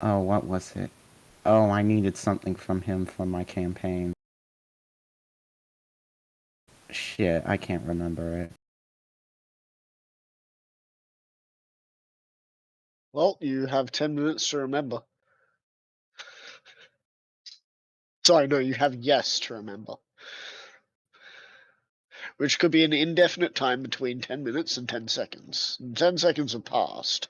Oh, what was it? Oh, I needed something from him for my campaign. Shit, I can't remember it. Well, you have 10 minutes to remember. Sorry, no, you have yes to remember. Which could be an indefinite time between 10 minutes and 10 seconds. 10 seconds have passed.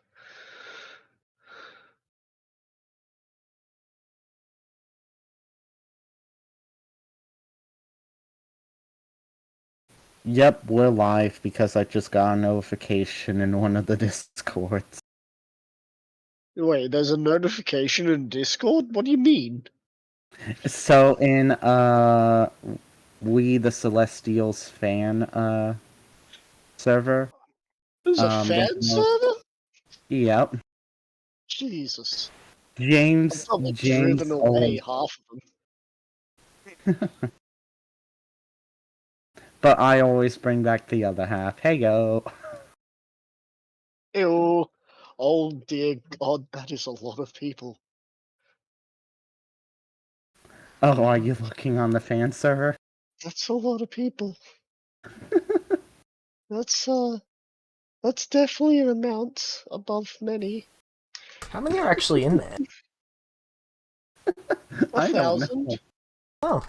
Yep, we're live because I just got a notification in one of the Discords. Wait, there's a notification in Discord? What do you mean? So in We the Celestials fan server, There's a there's fan no server? yep. Jesus. I've James probably driven James away always half of but I always bring back the other half. Hey yo. them. Ew. Oh dear god, that is a lot of people. Oh, are you looking on the fan server? That's a lot of people. That's definitely an amount above many. How many are actually in there? I don't 1,000? know. Oh.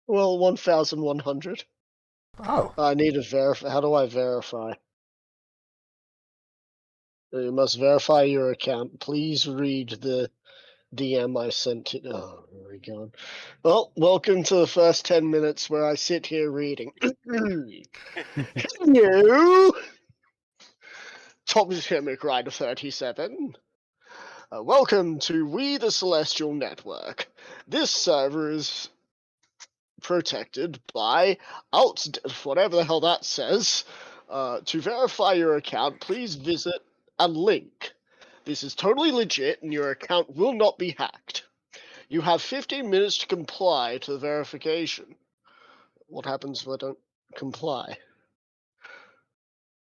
Well, 1,100. Oh. I need to verify. How do I verify? You must verify your account. Please read the DM I sent it. Oh, here we go. Well, welcome to the first 10 minutes where I sit here reading. Hello! Tom's Chemic Rider 37. Welcome to We the Celestial Network. This server is protected by whatever the hell that says. To verify your account, please visit a link. This is totally legit and your account will not be hacked. You have 15 minutes to comply to the verification. What happens if I don't comply?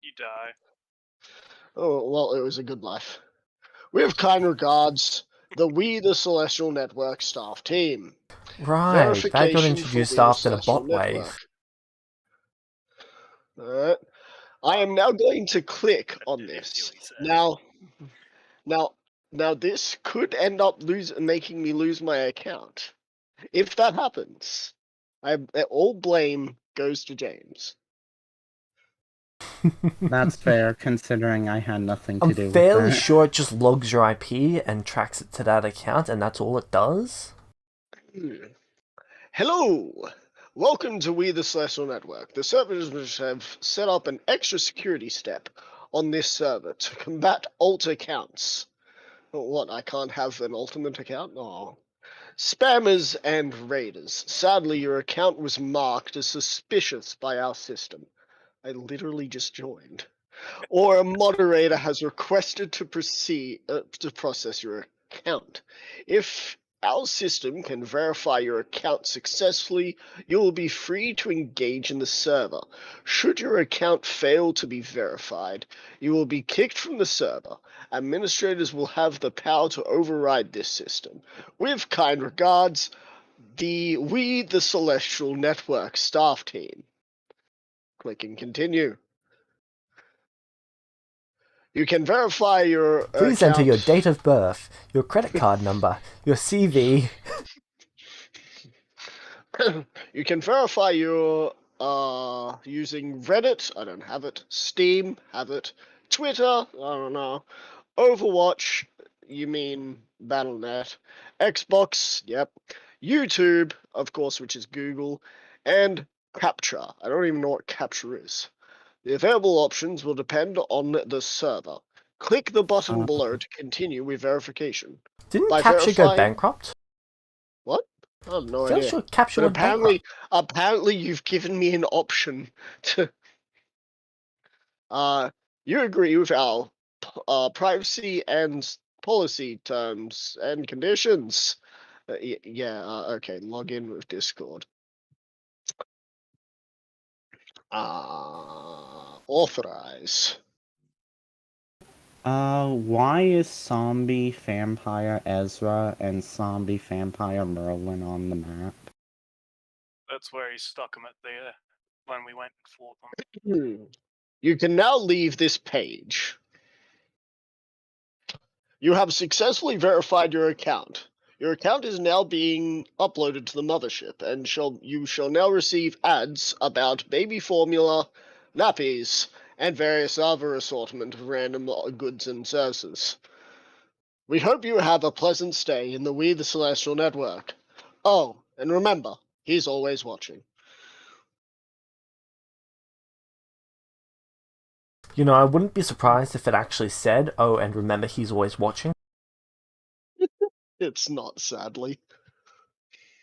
You die. Oh, well, it was a good life. With kind regards, the We the Celestial Network staff team. Right. That got Verification for introduced We the after the Celestial bot Network. wave. Alright. I am now going to click on this. Now, this could end up making me lose my account. If that happens, all blame goes to James. That's fair, considering I had nothing to I'm do with fairly that. sure it just logs your IP and tracks it to that account, and that's all it does. Hello! Welcome to We the Celestial Network. The servers have set up an extra security step on this server to combat alt accounts. What, I can't have an alternate account? Oh. Spammers and raiders. Sadly, your account was marked as suspicious by our system. I literally just joined. Or a moderator has requested to process your account. If our system can verify your account successfully, you will be free to engage in the server. Should your account fail to be verified, you will be kicked from the server. Administrators will have the power to override this system. With kind regards, We the Celestial Network staff team. Click and continue. You can verify your Please account. enter your date of birth, your credit card number, your CV. You can verify your using Reddit. I don't have it. Steam, have it. Twitter, I don't know. Overwatch, you mean Battle.net. Xbox, yep. YouTube, of course, which is Google, and Capture. I don't even know what Capture is. The available options will depend on the server. Click the button below to continue with verification. Didn't By Capture go verifying... bankrupt? What? I have no Fairly idea. sure Capture But went apparently you've given me an option to... You agree with our privacy and policy terms and conditions. Okay, log in with Discord. Authorize. Why is zombie vampire Ezra and zombie vampire Merlin on the map? That's where he stuck him at there when we went and fought them. You can now leave this page. You have successfully verified your account. Your account is now being uploaded to the mothership, and you shall now receive ads about baby formula, nappies, and various other assortment of random goods and services. We hope you have a pleasant stay in the We the Celestial Network. Oh, and remember, he's always watching. You know, I wouldn't be surprised if it actually said, "Oh, and remember, he's always watching." It's not, sadly.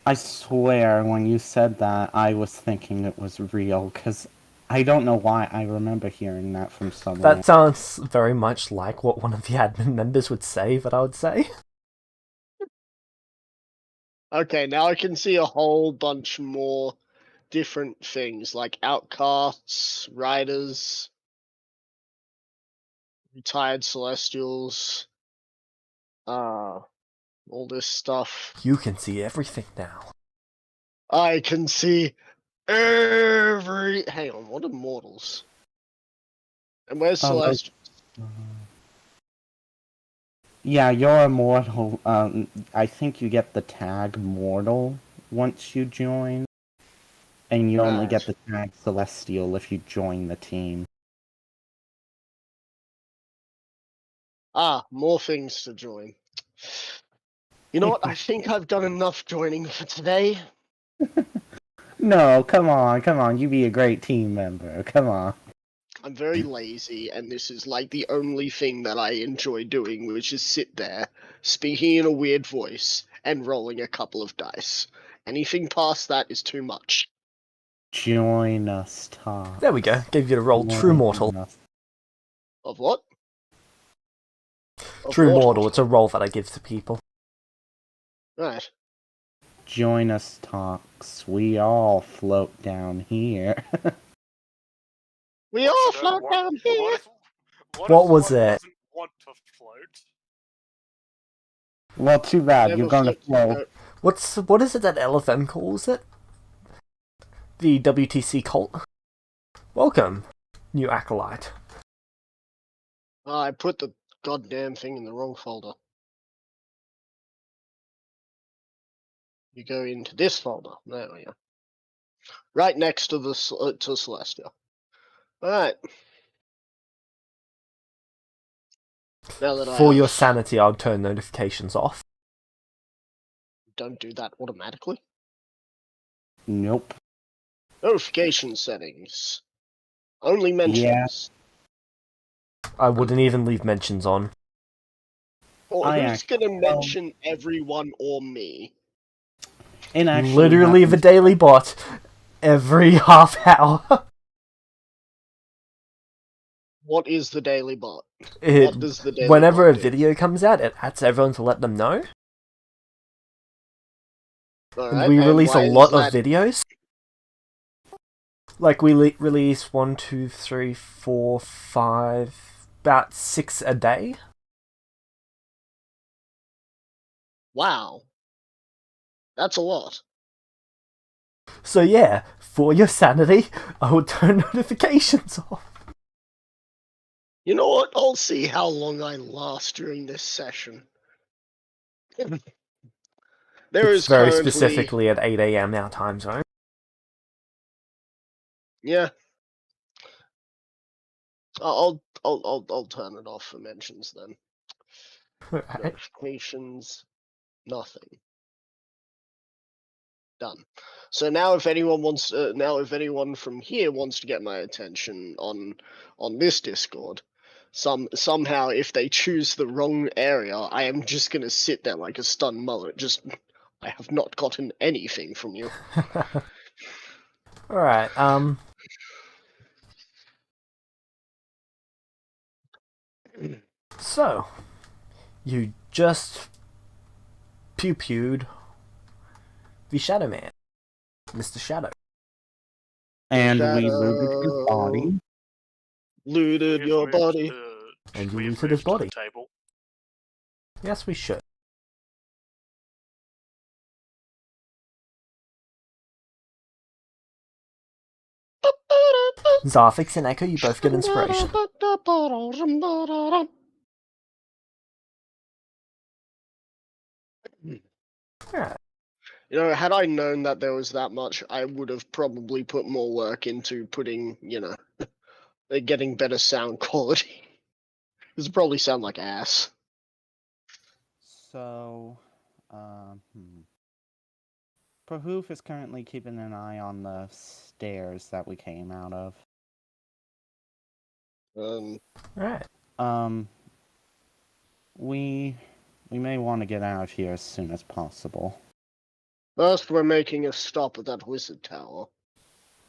I swear, when you said that, I was thinking it was real, because I don't know why I remember hearing that from someone. That sounds very much like what one of the admin members would say, but I would say. Okay, now I can see a whole bunch more different things, like outcasts, riders, retired celestials, all this stuff. You can see everything now. I can see every... Hang on, what are mortals? And where's Oh, Celestials? Yeah, you're immortal. I think you get the tag mortal once you join. And you only get the tag celestial if you join the team. Ah, more things to join. You know what? I think I've done enough joining for today. No, come on. You be a great team member. Come on. I'm very lazy, and this is like the only thing that I enjoy doing, which is sit there, speaking in a weird voice, and rolling a couple of dice. Anything past that is too much. Join us, Tom. There we go. Gave you the role True Mortal. Of what? Of True Mortal. It's a role that I give to people. Right. Join us, Talks. We all float down here. We all float down here! What was it? Doesn't want to float? Well, too bad. Never You're gonna float. float. What is it that LFM calls it? The WTC cult? Welcome, new acolyte. I put the goddamn thing in the wrong folder. You go into this folder. There we go. Right next to the to Celestia. Alright. Now that For your sanity, I'll turn notifications off. Don't do that automatically. Nope. Notification settings. Only mentions. Yeah. I wouldn't even leave mentions on. Or who's gonna mention everyone or me? Literally the daily bot. Every half hour. What is the daily bot? What does the daily whenever bot a video comes out, it adds everyone to let them know. Right, we release a lot of videos. Like, we release 1, 2, 3, 4, 5, about 6 a day. Wow. That's a lot. So yeah, for your sanity, I will turn notifications off. You know what? I'll see how long I last during this session. It's very specifically at 8 AM our time zone. Yeah. I'll turn it off for mentions then. Right. Notifications, nothing. Done. So now, if anyone from here wants to get my attention on this Discord, somehow if they choose the wrong area, I am just gonna sit there like a stunned mullet. I have not gotten anything from you. Alright, so, you just pew-pewed the Shadow Man, Mr. Shadow. And we looted his body. Looted your body. And you We looted have his moved to body. the table. Yes, we should. Zarfix and Echo, you both get inspiration. Alright. You know, had I known that there was that much, I would have probably put more work into putting, getting better sound quality. This would probably sound like ass. So, Pahoof is currently keeping an eye on the stairs that we came out of. Alright. We may want to get out of here as soon as possible. First, we're making a stop at that wizard tower.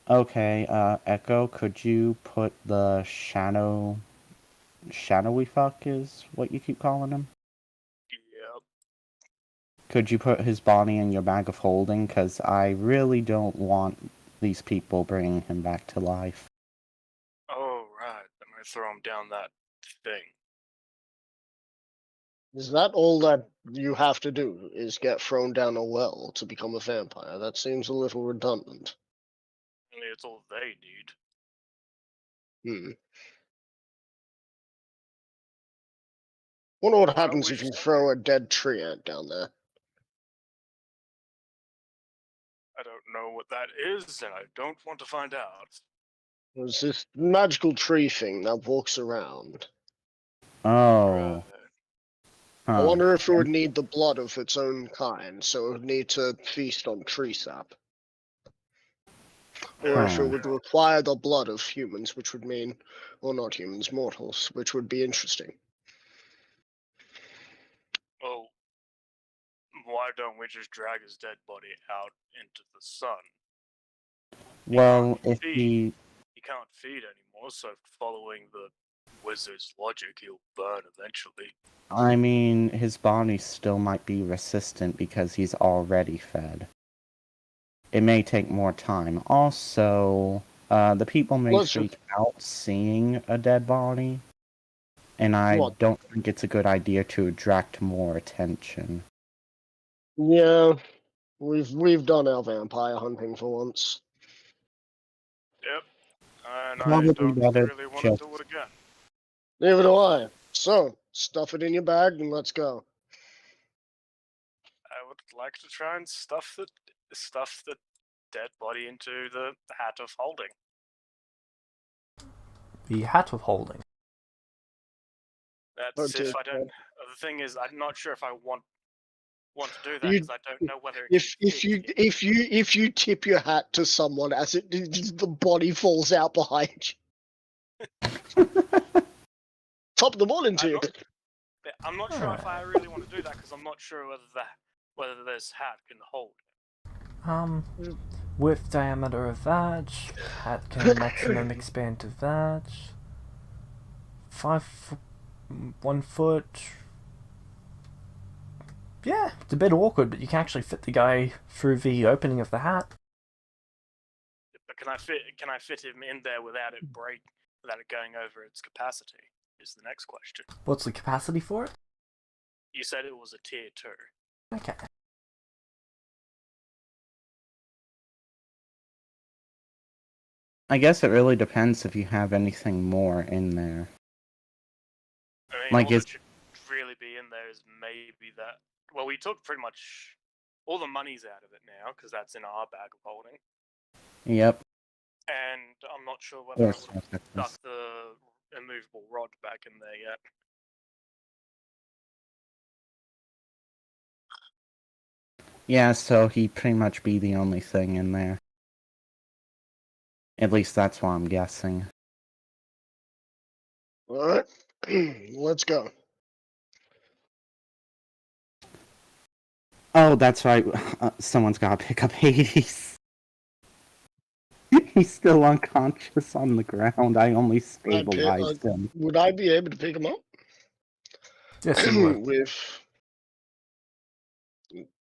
Okay, Echo, could you put the shadowy fuck is what you keep calling him? Yep. Could you put his body in your bag of holding? Because I really don't want these people bringing him back to life. Oh, right. I'm going to throw him down that thing. Is that all that you have to do, is get thrown down a well to become a vampire? That seems a little redundant. Only it's all they need. Wonder what Why don't happens we if you just- throw a dead tree out down there. I don't know what that is, and I don't want to find out. There's this magical tree thing that walks around. Oh. Right. I Huh. wonder if it would need the blood of its own kind, so it would need to feast on tree sap. Or if it Huh. would require the blood of humans, which would mean, well, not humans, mortals, which would be interesting. Well, why don't we just drag his dead body out into the sun? Well, if He can't feed anymore, so following the wizard's logic, he'll burn eventually. I mean, his body still might be resistant because he's already fed. It may take more time. Also, the people may freak out seeing a dead body, and I don't think it's a good idea to attract more attention. Yeah, we've done our vampire hunting for once. Yep, and Probably I don't better really want to just- do it again. Neither do I. So, stuff it in your bag and let's go. I would like to try and stuff the dead body into the hat of holding. The hat of holding. That's Okay, if I don't. The thing is, I'm not sure if I want to do that You- because I don't know whether it If you tip your hat to someone as the body falls out behind you. Top of the morning to you. I'm not sure if I really want to do that because I'm not sure whether this hat can hold. Width diameter of that, hat can maximum expand to that. 1 foot. Yeah, it's a bit awkward, but you can actually fit the guy through the opening of the hat. But can I fit him in there without it going over its capacity? Is the next question. What's the capacity for it? You said it was a tier 2. Okay. I guess it really depends if you have anything more in there. I mean, Like all that should really be in there is maybe that. Well, we took pretty much all the monies out of it now because that's in our bag of holding. Yep. And I'm not sure whether I would have stuck the immovable rod back in there yet. Yeah, so he'd pretty much be the only thing in there. At least that's what I'm guessing. Alright, let's go. Oh, that's right. Someone's got to pick up Hades. He's still unconscious on the ground. I only stabilized him. Would I be able to pick him up? Yes, you would. With...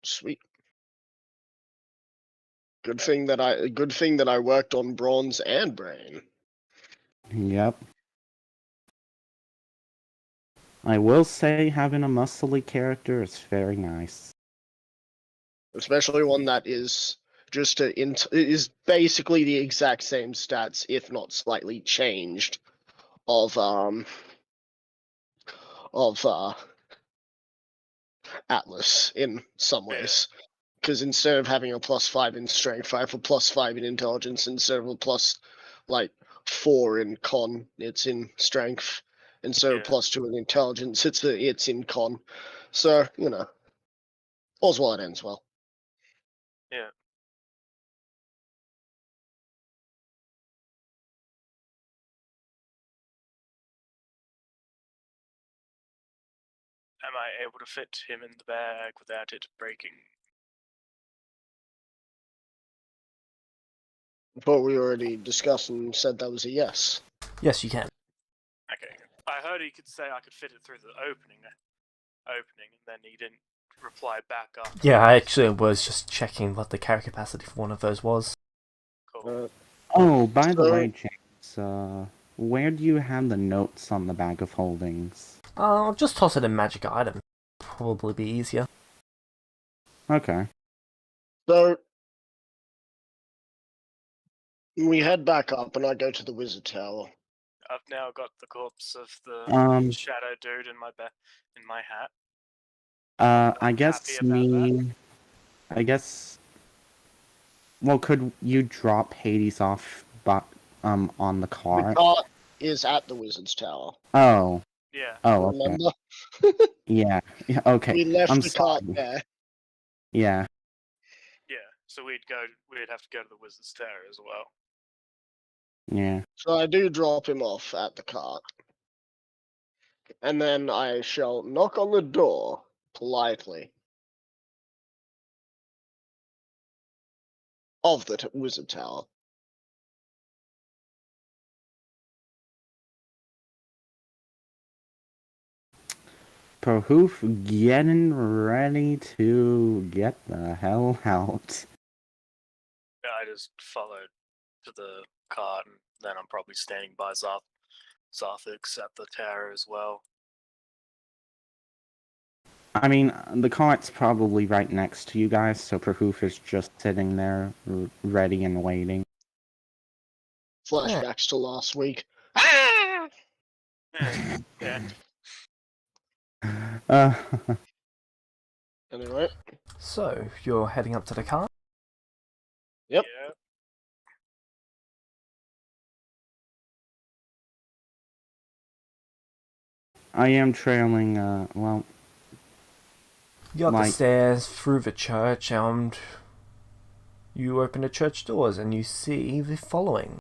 Sweet. Good thing that I worked on bronze and brain. Yep. I will say having a muscly character is very nice. Especially one that is just is basically the exact same stats, if not slightly changed, of Atlas in some ways. Because instead of having a +5 in strength, I have a +5 in intelligence instead of a +4 in con. It's in strength. Instead of +2 in intelligence, it's in con. So all's well that ends well. Yeah. Am I able to fit him in the bag without it breaking? But we already discussed and said that was a yes. Yes, you can. Okay. I heard he could say I could fit it through the opening, and then he didn't reply back after. Yeah, I actually was just checking what the carry capacity for one of those was. Cool. Oh, by the way, James, where do you have the notes on the bag of holdings? I'll just toss it in magic item. Probably be easier. Okay. So we head back up, and I go to the wizard tower. I've now got the corpse of the shadow dude in my hat. I guess well, could you drop Hades off, on the cart? The cart is at the wizard's tower. Oh. Yeah. Oh, okay. Remember? Yeah. Okay. We left I'm the sorry. cart there. Yeah. Yeah. So we'd have to go to the wizard's tower as well. Yeah. So I do drop him off at the cart. And then I shall knock on the door politely of the wizard tower. Prahoof getting ready to get the hell out. Yeah, I just followed to the cart, and then I'm probably standing by Zarthix at the tower as well. I mean, the cart's probably right next to you guys, so Prahoof is just sitting there, ready and waiting. Flashbacks to last week. Ah! Yeah. Anyway. So, you're heading up to the car? Yep. Yeah. I am trailing, well... You got the stairs through the church, and you open the church doors, and you see the following.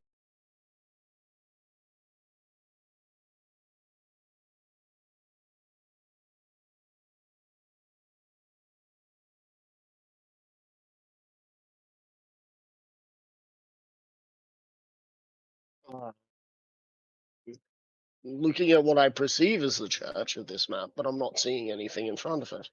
Looking at what I perceive as the church of this map, but I'm not seeing anything in front of it.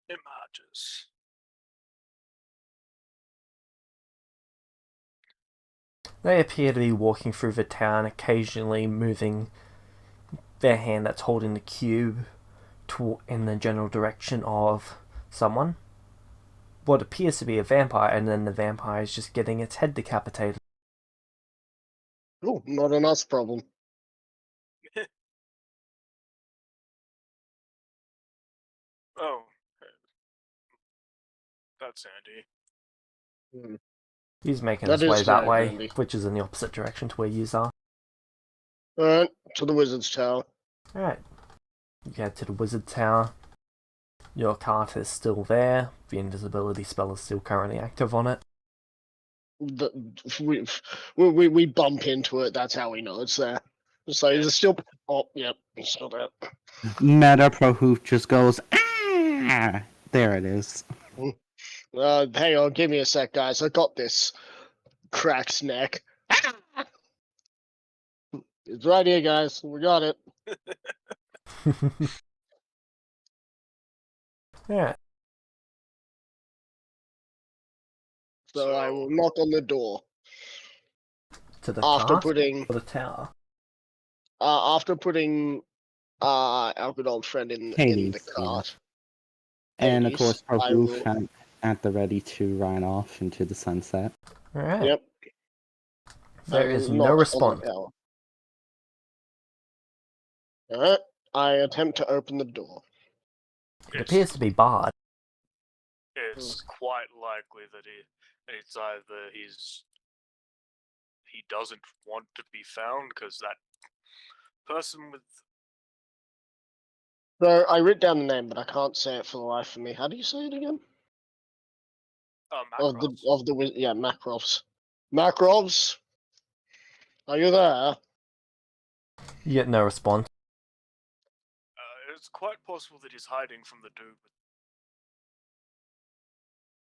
Images. They appear to be walking through the town, occasionally moving their hand that's holding the cube in the general direction of someone. What appears to be a vampire, and then the vampire is just getting its head decapitated. Oh, not an us problem. Oh. That's handy. He's making his way that way, which is in the opposite direction to where you are. Alright, to the wizard's tower. Alright. You head to the wizard tower. Your cart is still there. The invisibility spell is still currently active on it. We bump into it, that's how we know it's there. So is it still... Oh, yep, it's still there. Meta Prahoof just goes, ah! There it is. Hang on, give me a sec, guys. I got this. Crack's neck. It's right here, guys. We got it. Yeah. So I will knock on the door. To the After cart putting or the tower? our good old friend in the Hades, yeah. cart. And of Hades, course, I Roof will. at the ready to ride off into the sunset. Alright. Yep. There I is will no knock response. on the tower. Alright. I attempt to open the door. It appears to be barred. It's quite likely that it's either he doesn't want to be found because that person with So I wrote down the name, but I can't say it for the life of me. How do you say it again? Macross. Macross. Macross, are you there? You get no response. It's quite possible that he's hiding from the dude.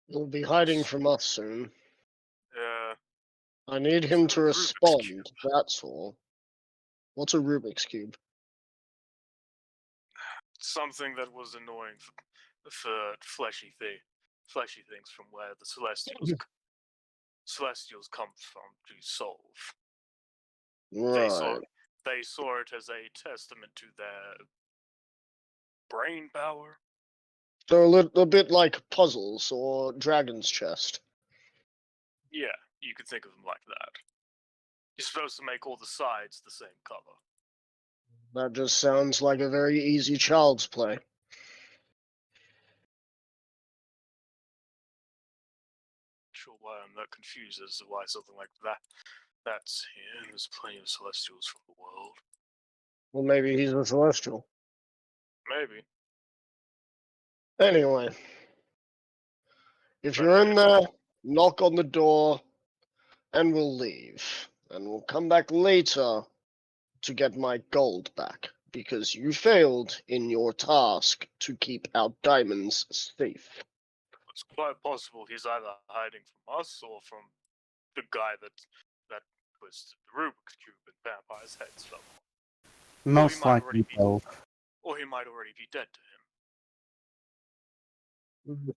He'll be hiding from us soon. Yeah. I need him It's to a Rubik's respond. Cube. That's all. What's a Rubik's cube? Something that was annoying for fleshy things from where the Celestials come from to solve. Right. They saw it as a testament to their brain power. So a bit like puzzles or Dragon's Chest. Yeah, you could think of them like that. You're supposed to make all the sides the same color. That just sounds like a very easy child's play. Sure why I'm not confused as to why something like that's here. There's plenty of Celestials from the world. Well, maybe he's a Celestial. Maybe. Anyway. If you're in there, knock on the door, and we'll leave. And we'll come back later to get my gold back, because you failed in your task to keep our diamonds safe. It's quite possible he's either hiding from us or from the guy that twisted the Rubik's Cube and Vampire's head stuff. Most likely both. Or he might already be dead to him.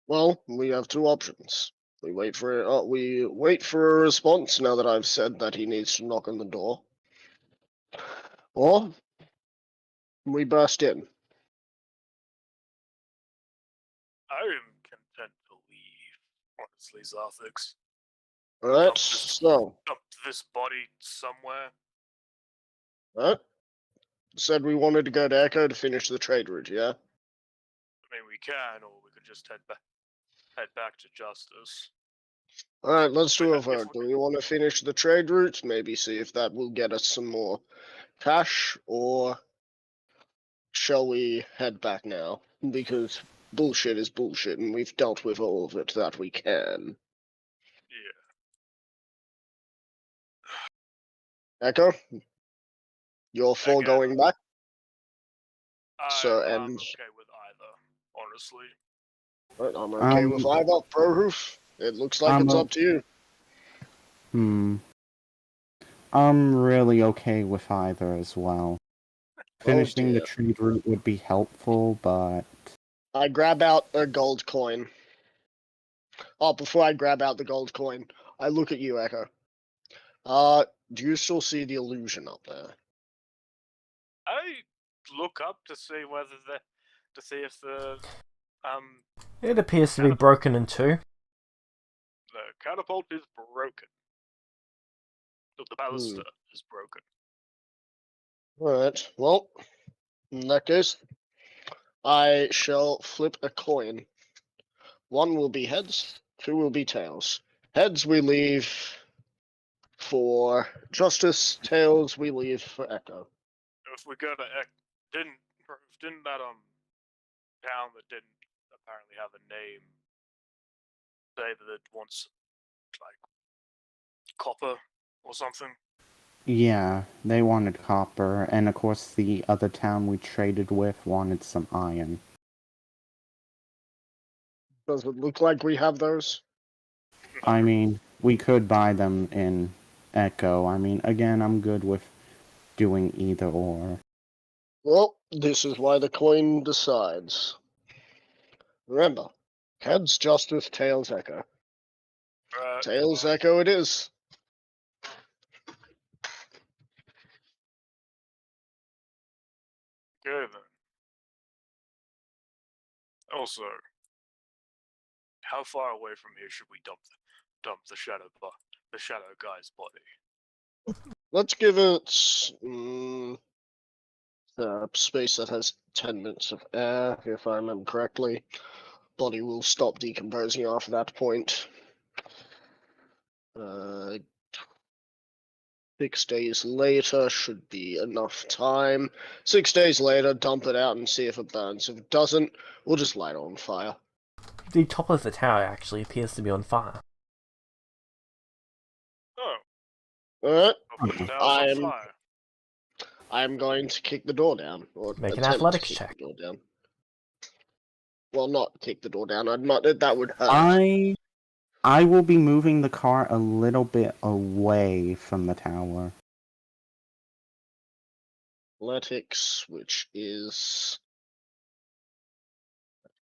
Well, we have two options. We wait for a response now that I've said that he needs to knock on the door. Or we burst in. I am content to leave, honestly, Zarthix. Alright, so. Dump this body somewhere. Alright. Said we wanted to go to Echo to finish the trade route, yeah? I mean, we can, or we could just head back to Justice. Alright, let's do a vote. Do we want to finish the trade route? Maybe see if that will get us some more cash, or shall we head back now? Because bullshit is bullshit, and we've dealt with all of it that we can. Yeah. Echo? You're for going back? I'm okay with either, honestly. Right, I'm okay with either. Pro-Hoof, it looks like it's up to you. I'm really okay with either as well. Finishing the trade route would be helpful, but... I grab out a gold coin. Oh, before I grab out the gold coin, I look at you, Echo. Do you still see the illusion up there? I look up to see if the It appears to be broken in two. The catapult is broken. The ballista is broken. Alright, well, in that case, I shall flip a coin. One will be heads, two will be tails. Heads we leave for Justice, tails we leave for Echo. If we go to didn't that town that didn't apparently have a name say that it wants like copper or something? Yeah, they wanted copper, and of course the other town we traded with wanted some iron. Does it look like we have those? I mean, we could buy them in Echo. I mean, again, I'm good with doing either or. Well, this is why the coin decides. Remember, Heads justice, tails echo. Tails Right. echo it is. Good then. Also, how far away from here should we dump the shadow guy's body? Let's give it the space that has 10 minutes of air, if I remember correctly. Body will stop decomposing after that point. 6 days later should be enough time. 6 days later, dump it out and see if it burns. If it doesn't, we'll just light it on fire. The top of the tower actually appears to be on fire. Oh, Alright, I'm I'm going to kick the door down. Or Make an attempt athletics to kick check. the door down. Well, not kick the door down. That would hurt. I will be moving the car a little bit away from the tower. Athletics, which is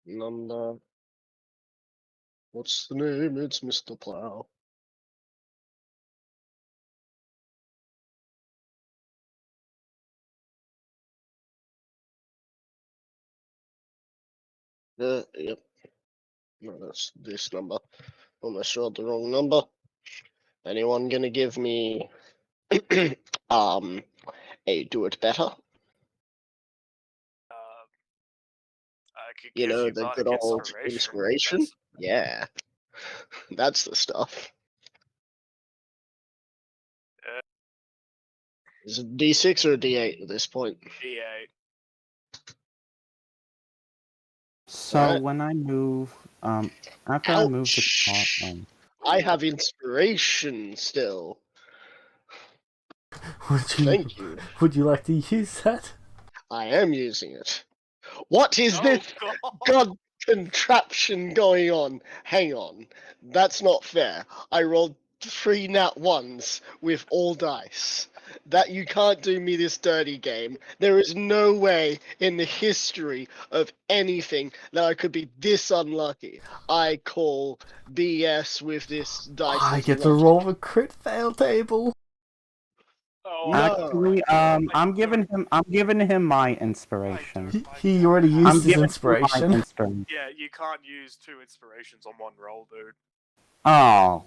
number. What's the name? It's Mr. Plow. Yep. No, that's this number. Almost wrote the wrong number. Anyone gonna give me a do it better? I could You give know, you the bardic good old inspiration. inspiration? Yeah. That's the stuff. Is it D6 or a D8 at this point? D8. So Alright. when I move, after I move the car, Ouch! I have inspiration still. Thank you. Would you like to use that? I am using it. What is Oh, this God. god contraption going on? Hang on. That's not fair. I rolled 3 nat 1s with all dice. That you can't do me this dirty game. There is no way in the history of anything that I could be this unlucky. I call BS with this dice. I get to roll a crit fail table. Oh, No. actually, I'm giving him my inspiration. He already I'm used his giving him my inspiration. inspiration. Yeah, you can't use 2 inspirations on one roll, dude. Oh,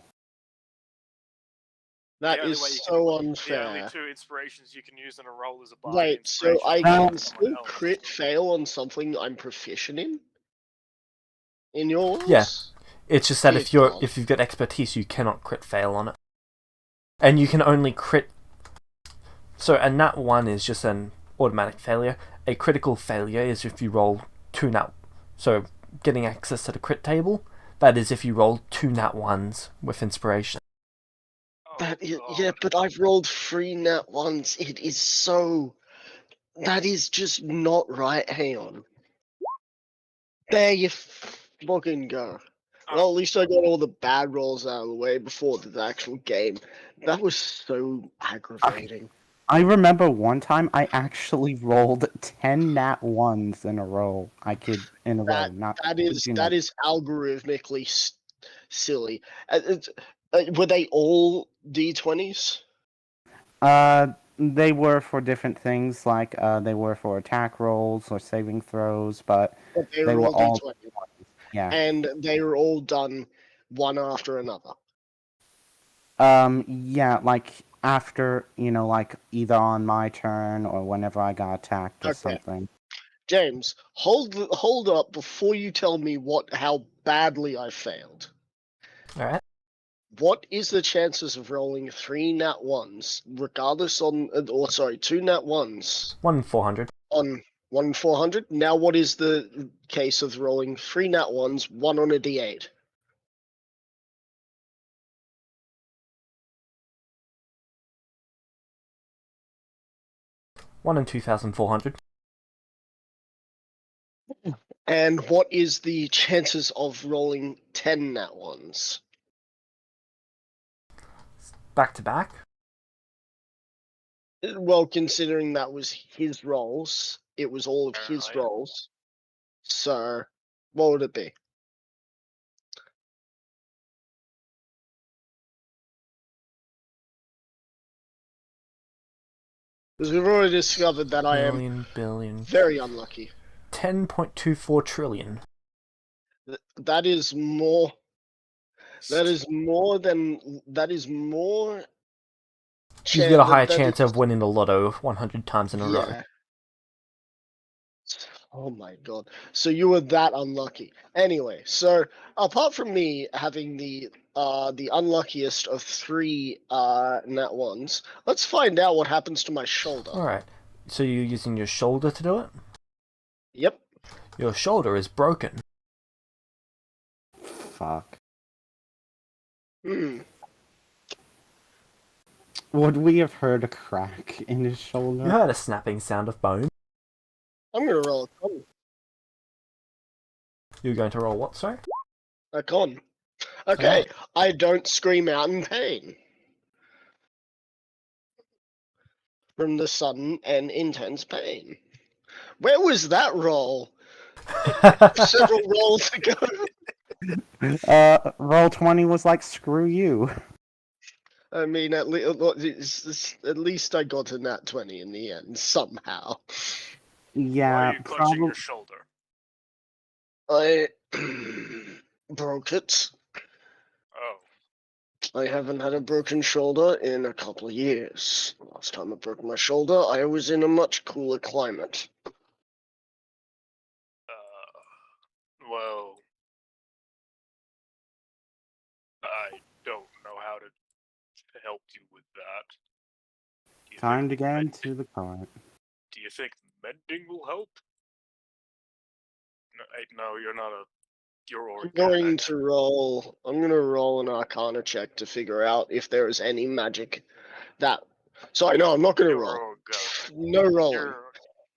That The only is way you so The only unfair. 2 inspirations you can use in a roll is a bardic Wait, so inspiration. I No. can still crit fail on something I'm proficient in? In your words? Yeah. It's just that Dear if you've got expertise, you cannot crit fail on it, and you can only crit. So a nat 1 is just an automatic failure. A critical failure is if you roll 2 nat. So getting access to the crit table, that is if you roll 2 nat 1s with inspiration. That is, yeah, but I've rolled 3 nat 1s. It is so. That is just not right. Hang on. There you fucking go. Well, at least I got all the bad rolls out of the way before the actual game. That was so aggravating. I remember one time I actually rolled 10 nat 1s in a row. That is algorithmically silly. Were they all D20s? They were for different things, like they were for attack rolls or saving throws, but They they were were all D20s. yeah. And they were all done one after another. Yeah, like after, like either on my turn or whenever I got attacked or something. James, hold up before you tell me how badly I failed. Alright. What is the chances of rolling 3 nat 1s, regardless 2 nat 1s 1 in 400. on 1 in 400? Now, what is the case of rolling 3 nat 1s, 1 on a d8? One in 2,400. And what is the chances of rolling 10 nat 1s? Back to back. Well, considering that was his rolls, it was all of his Yeah. rolls. So, what would it be? Because we've already discovered that I am billion. very unlucky. 10.24 trillion. That is more. That is more than. That is more. You've got a higher that chance is, of winning the lotto 100 times in a row. yeah. Oh my god. So you were that unlucky. Anyway, so apart from me having the unluckiest of 3 nat ones, let's find out what happens to my shoulder. Alright, so you're using your shoulder to do it? Yep. Your shoulder is broken. Fuck. Hmm. Would we have heard a crack in his You shoulder? heard a snapping sound of bone. I'm gonna roll a con. You're going to roll what, sorry? A con. Okay, I don't scream out in pain from the sudden and intense pain. Where was that roll? Several rolls ago. Roll 20 was like, screw you. I mean, at least I got a nat 20 in the end somehow. Why Yeah, are you clutching probably. your shoulder? I broke it. Oh, I haven't had a broken shoulder in a couple of years. Last time I broke my shoulder, I was in a much cooler climate. well, I don't know how to help you with that. Do you Time to think get med- into the cart. Do you think mending will help? No, you're not a. You're I'm organic. going to roll. I'm going to roll an Arcana check to figure out if there is any magic that. Sorry, no, I'm not going to You're roll. organic. No rolling. You're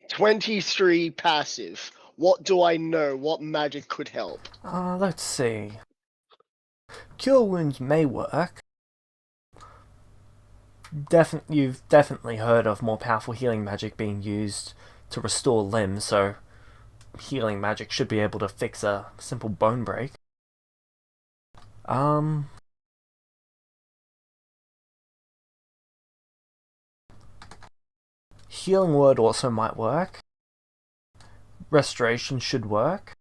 23 passive. What do I know? What magic could help? Let's see. Cure wounds may work. You've definitely heard of more powerful healing magic being used to restore limbs, so healing magic should be able to fix a simple bone break. Healing word also might work. Restoration should work.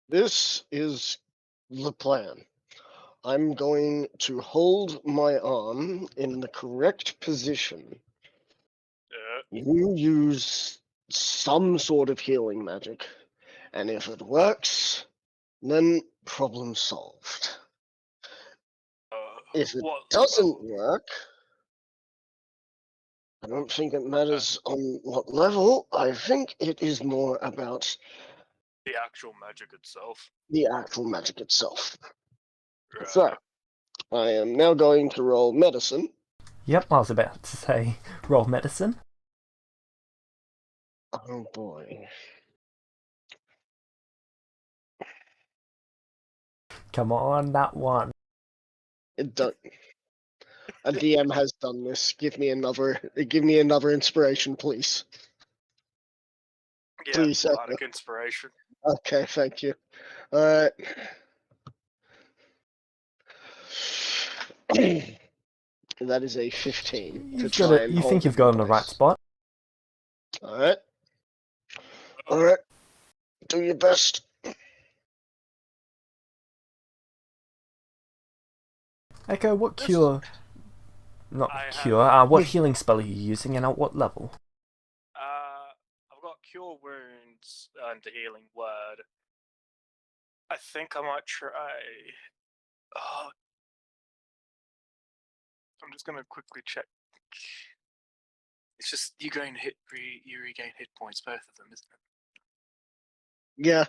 This is the plan. I'm going to hold my arm in the correct position. You use some sort of healing magic, and if it works, then problem solved. If it what doesn't level? work, I don't think it matters on what level. I think it is more about The actual magic itself. the actual magic itself. Right. So, I am now going to roll medicine. Yep, I was about to say roll medicine. Oh boy. Come on, that one. It don't. A DM has done this. Give me another inspiration, please. Yeah, Please, bardic inspiration. Okay, thank you. Alright. That is a 15 to try and You hold think it you've got in the place. right spot? Alright. Alright. Do your best. Echo, what cure... Not I cure, what healing spell are you using and at what level? I've got cure wounds and the healing word. I think I might try. I'm just gonna quickly check. It's just you regain hit points, both of them, isn't it? Yeah.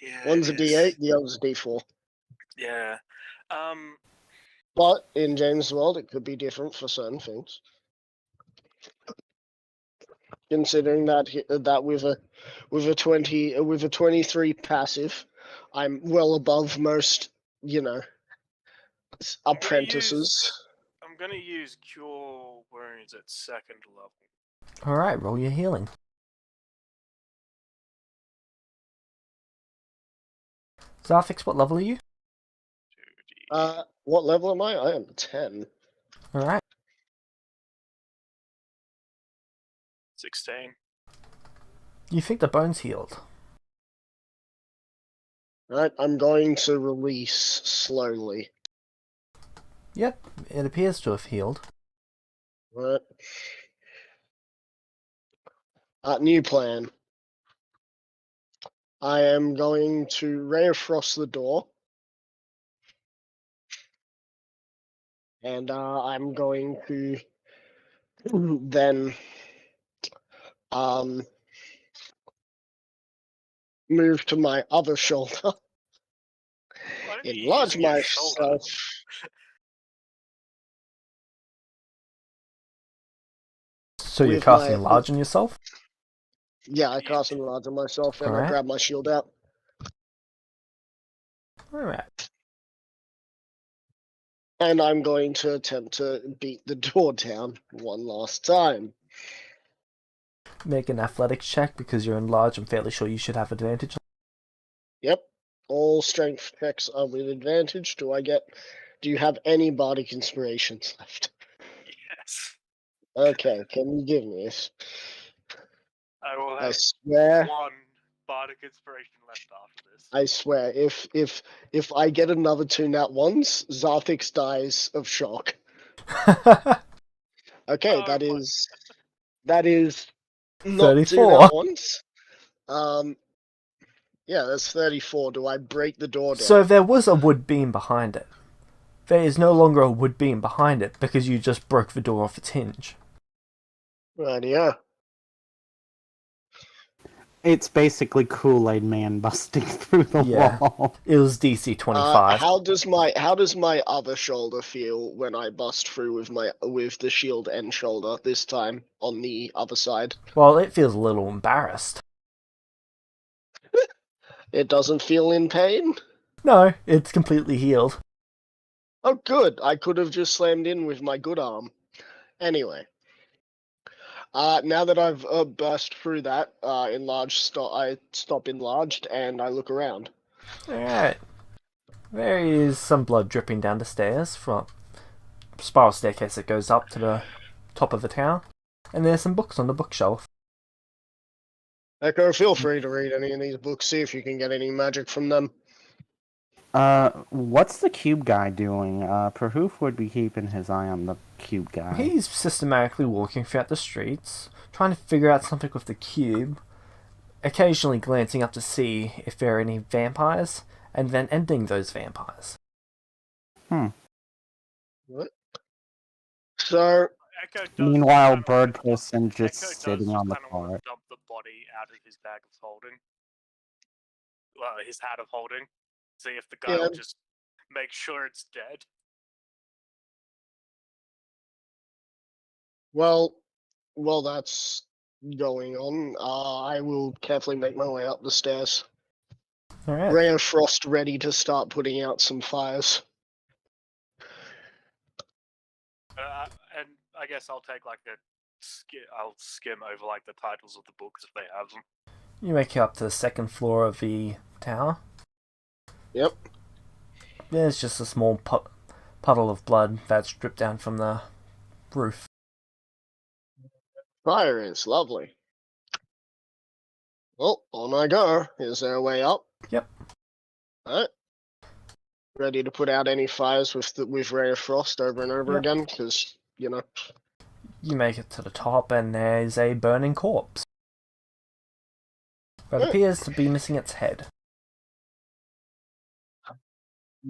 Yeah. One's a D8, the other's a D4. Yeah. But in James' world, it could be different for certain things. Considering that with a 23 passive, I'm well above most, apprentices. I'm gonna use cure wounds at second level. Alright, roll your healing. Zarfix, what level are you? 2D. What level am I? I am 10. Alright. 16. You think the bone's healed. Right, I'm going to release slowly. Yep, it appears to have healed. Right. New plan. I am going to Ray of Frost the door. And I'm going to then move to my other shoulder, Why are you enlarge using your shoulder? myself. So you're With casting my- large on yourself? Yeah, I cast enlarge on myself and I Alright. grab my shield out. Alright. And I'm going to attempt to beat the door down one last time. Make an athletics check because you're enlarged. I'm fairly sure you should have advantage. Yep. All strength checks are with advantage. Do you have any bardic inspirations left? Yes. Okay, can you give me this? I will I have swear, one bardic inspiration left after this. I swear, if I get another 2 nat ones, Zarthix dies of shock. Okay, Oh, that my- is not 2 34. nat ones. Yeah, that's 34. Do I break the door down? So there was a wood beam behind it. There is no longer a wood beam behind it because you just broke the door off its hinge. Right, yeah. It's basically Kool-Aid Man busting through the Yeah. wall. It was DC 25. How does my other shoulder feel when I bust through with the shield and shoulder this time on the other side? Well, it feels a little embarrassed. It doesn't feel in pain? No, it's completely healed. Oh, good. I could have just slammed in with my good arm. Anyway. Now that I've burst through that, I stop enlarged and I look around. Alright. There is some blood dripping down the stairs from a spiral staircase that goes up to the top of the tower. And there's some books on the bookshelf. Echo, feel free to read any of these books, see if you can get any magic from them. What's the cube guy doing? Perhoof would be keeping his eye on the cube guy. He's systematically walking throughout the streets, trying to figure out something with the cube, occasionally glancing up to see if there are any vampires, and then ending those vampires. What? So, Echo does Meanwhile, kinda Bird wanna- Person Echo just does sitting on the kinda wanna cart. dump the body out of his bag of holding. Well, his hat of holding. See if the guy Yeah. will just make sure it's dead. well, that's going on. I will carefully make my way up the stairs. Alright. Ray of Frost ready to start putting out some fires. And I guess I'll take like I'll skim over like the titles of the books if they have them. You make it up to the second floor of the tower. Yep. There's just a small puddle of blood that's dripped down from the roof. Fire is lovely. Well, on I go. Is there a way up? Yep. Alright. Ready to put out any fires with Ray of Frost over and over Yep. again, because, you know. You make it to the top and there's a burning corpse. That appears to be missing its head.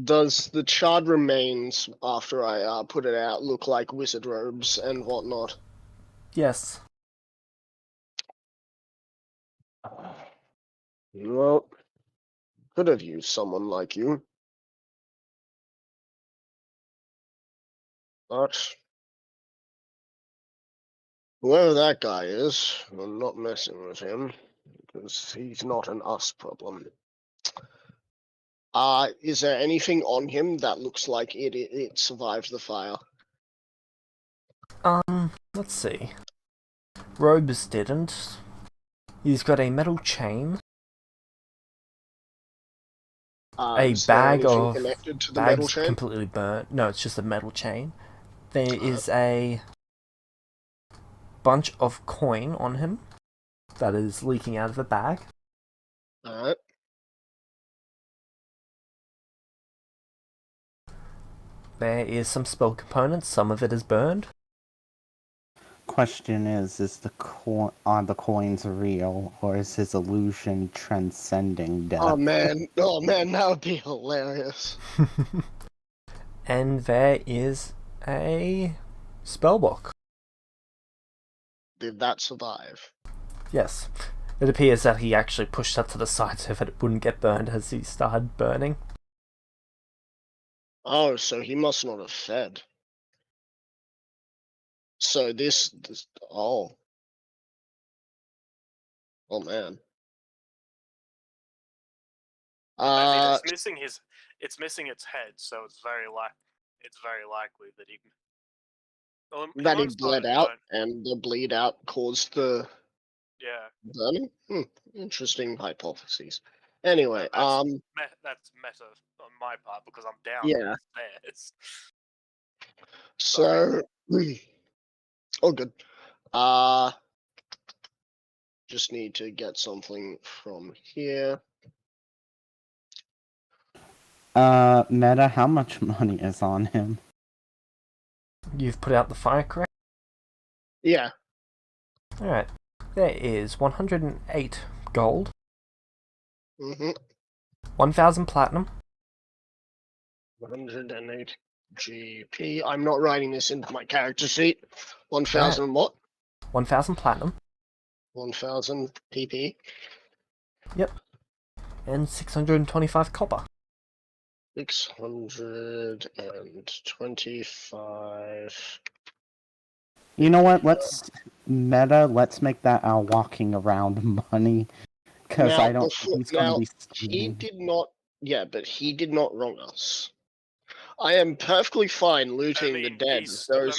Does the charred remains after I put it out look like wizard robes and whatnot? Yes. Well, could have used someone like you. But whoever that guy is, I'm not messing with him, because he's not an us problem. Is there anything on him that looks like it survived the fire? Let's see. Robes didn't. He's got a metal chain, a Is there bag anything of connected to the metal bags chain? completely burnt. No, it's just a metal chain. There is a bunch of coin on him that is leaking out of the bag. Alright. There is some spell components. Some of it is burned. Question is the are the coins real, or is his illusion transcending death? Oh man, that would be hilarious. And there is a spellbook. Did that survive? Yes. It appears that he actually pushed that to the side so that it wouldn't get burned as he started burning. Oh, so he must not have fed. So this oh man. I mean, it's missing its head, so it's very likely that he. Well, That he might have bled started out, burn- and the bleed out caused the Yeah, burning. Interesting hypotheses. Anyway, that's meta on my part because I'm down yeah. the stairs. So, oh good. Just need to get something from here. Meta, how much money is on him? You've put out the fire, correct? Yeah. Alright. There is 108 gold, 1,000 platinum, 108 GP. I'm not writing this into my character sheet. 1,000 what? 1,000 platinum, 1,000 PP. and 625 copper. 625. You know what? Let's make that our walking around money, because I don't. He's going to be. He did not. Yeah, but he did not wrong us. I am perfectly fine looting the dead. He stole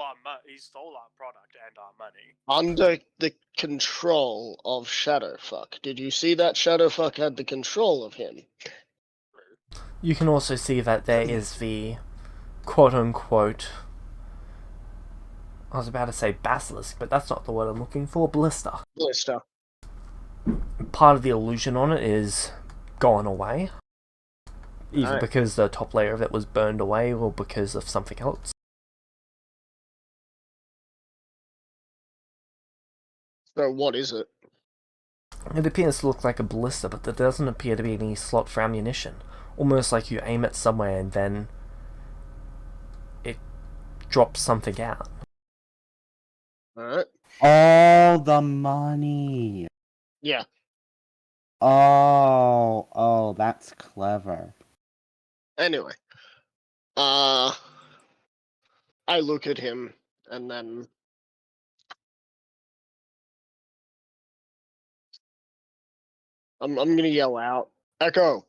our product and our money under the control of Shadowfuck. Did you see that Shadowfuck had the control of him? You can also see that there is the quote-unquote, I was about to say basilisk, but that's not the word I'm looking for, blister. Part of the illusion on it is gone away. Either because the top layer of it was burned away or because of something else. So what is it? It appears to look like a blister, but there doesn't appear to be any slot for ammunition. Almost like you aim it somewhere and then it drops something out. Alright. Oh, the money. Yeah. Oh, that's clever. Anyway. I look at him and then I'm gonna yell out, Echo!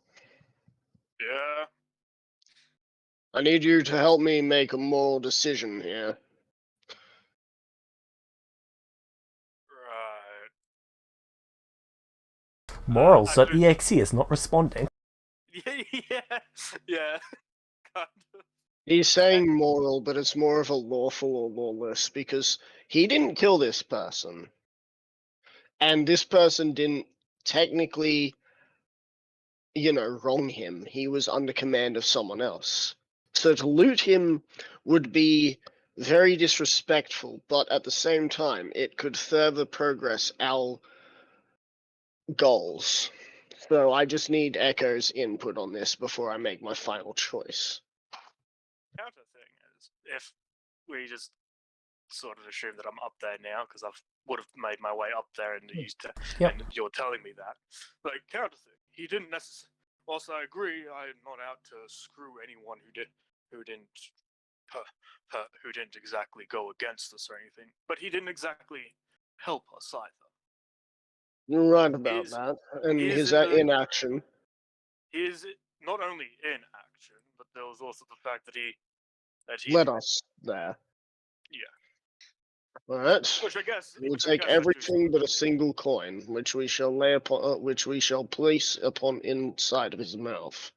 Yeah. I need you to help me make a moral decision here. Right. Morals.exe is not responding. Yeah. Kind of. He's saying moral, but it's more of a lawful or lawless, because he didn't kill this person. And this person didn't technically, wrong him. He was under command of someone else. So to loot him would be very disrespectful, but at the same time, it could further progress our goals. So I just need Echo's input on this before I make my final choice. Counter thing is, if we just sort of assume that I'm up there now because I would have made my way up there and and you're telling me that. Like, counter thing, he didn't necessarily. Whilst I agree, I'm not out to screw anyone who didn't exactly go against us or anything. But he didn't exactly help us either. You're right about that. And his inaction. He is not only in action, but there was also the fact that he led us there. Yeah. Alright. Which I guess We'll which I take guess I do everything but a suppose. single coin, which we shall lay upon, which we shall place upon inside of his mouth.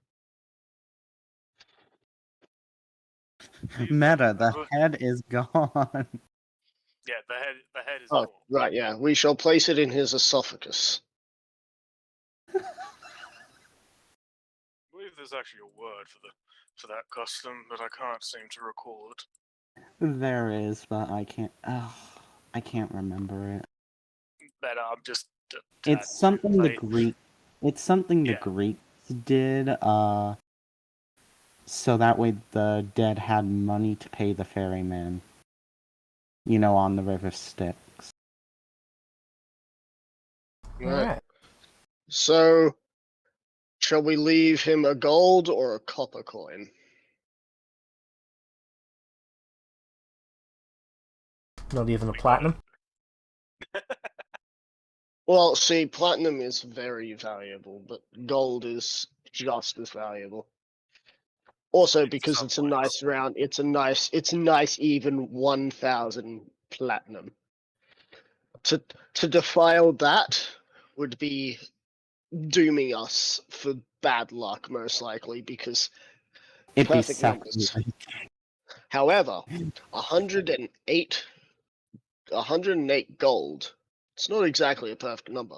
Leave Meta, them the over. head is gone. Yeah, the head is Oh, gone. right, yeah. We shall place it in his esophagus. I believe there's actually a word for that custom, but I can't seem to recall it. There is, but I can't remember it. That I'm just a tad It's something the late. Greek. It's something the Yeah. Greeks did. So that way the dead had money to pay the ferryman. You know, on the river Styx. Right. Alright. So, shall we leave him a gold or a copper coin? Not even a We got platinum. Well, see, platinum is very valuable, but gold is just as valuable. Also, In because some it's a ways. nice round, it's a nice even 1,000 platinum. To defile that would be dooming us for bad luck, most likely, because It'd be perfect numbers. sacrilege. However, 108 gold. It's not exactly a perfect number.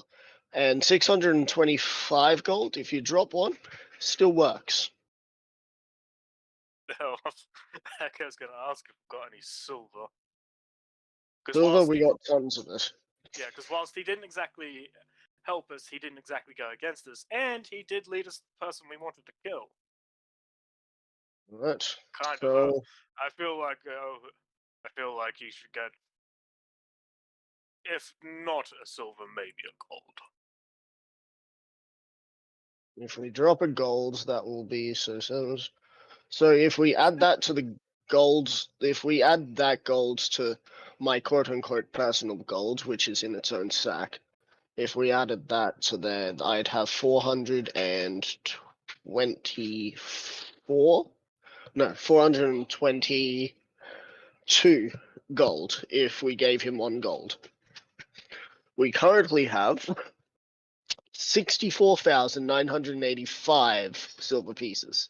And 625 gold, if you drop one, still works. Heck, I was going to ask if we've got any silver. Silver, we got tons of it. Yeah, because whilst he didn't exactly help us, he didn't exactly go against us, and he did lead us to the person we wanted to kill. Right. Kind So, of. I feel like he should get, if not a silver, maybe a gold. if we drop a gold, that will be so if we add that to the golds, if we add that gold to my quote-unquote personal gold, which is in its own sack, if we added that to there, I'd have 424. No, 422 gold if we gave him one gold. We currently have 64,985 silver pieces.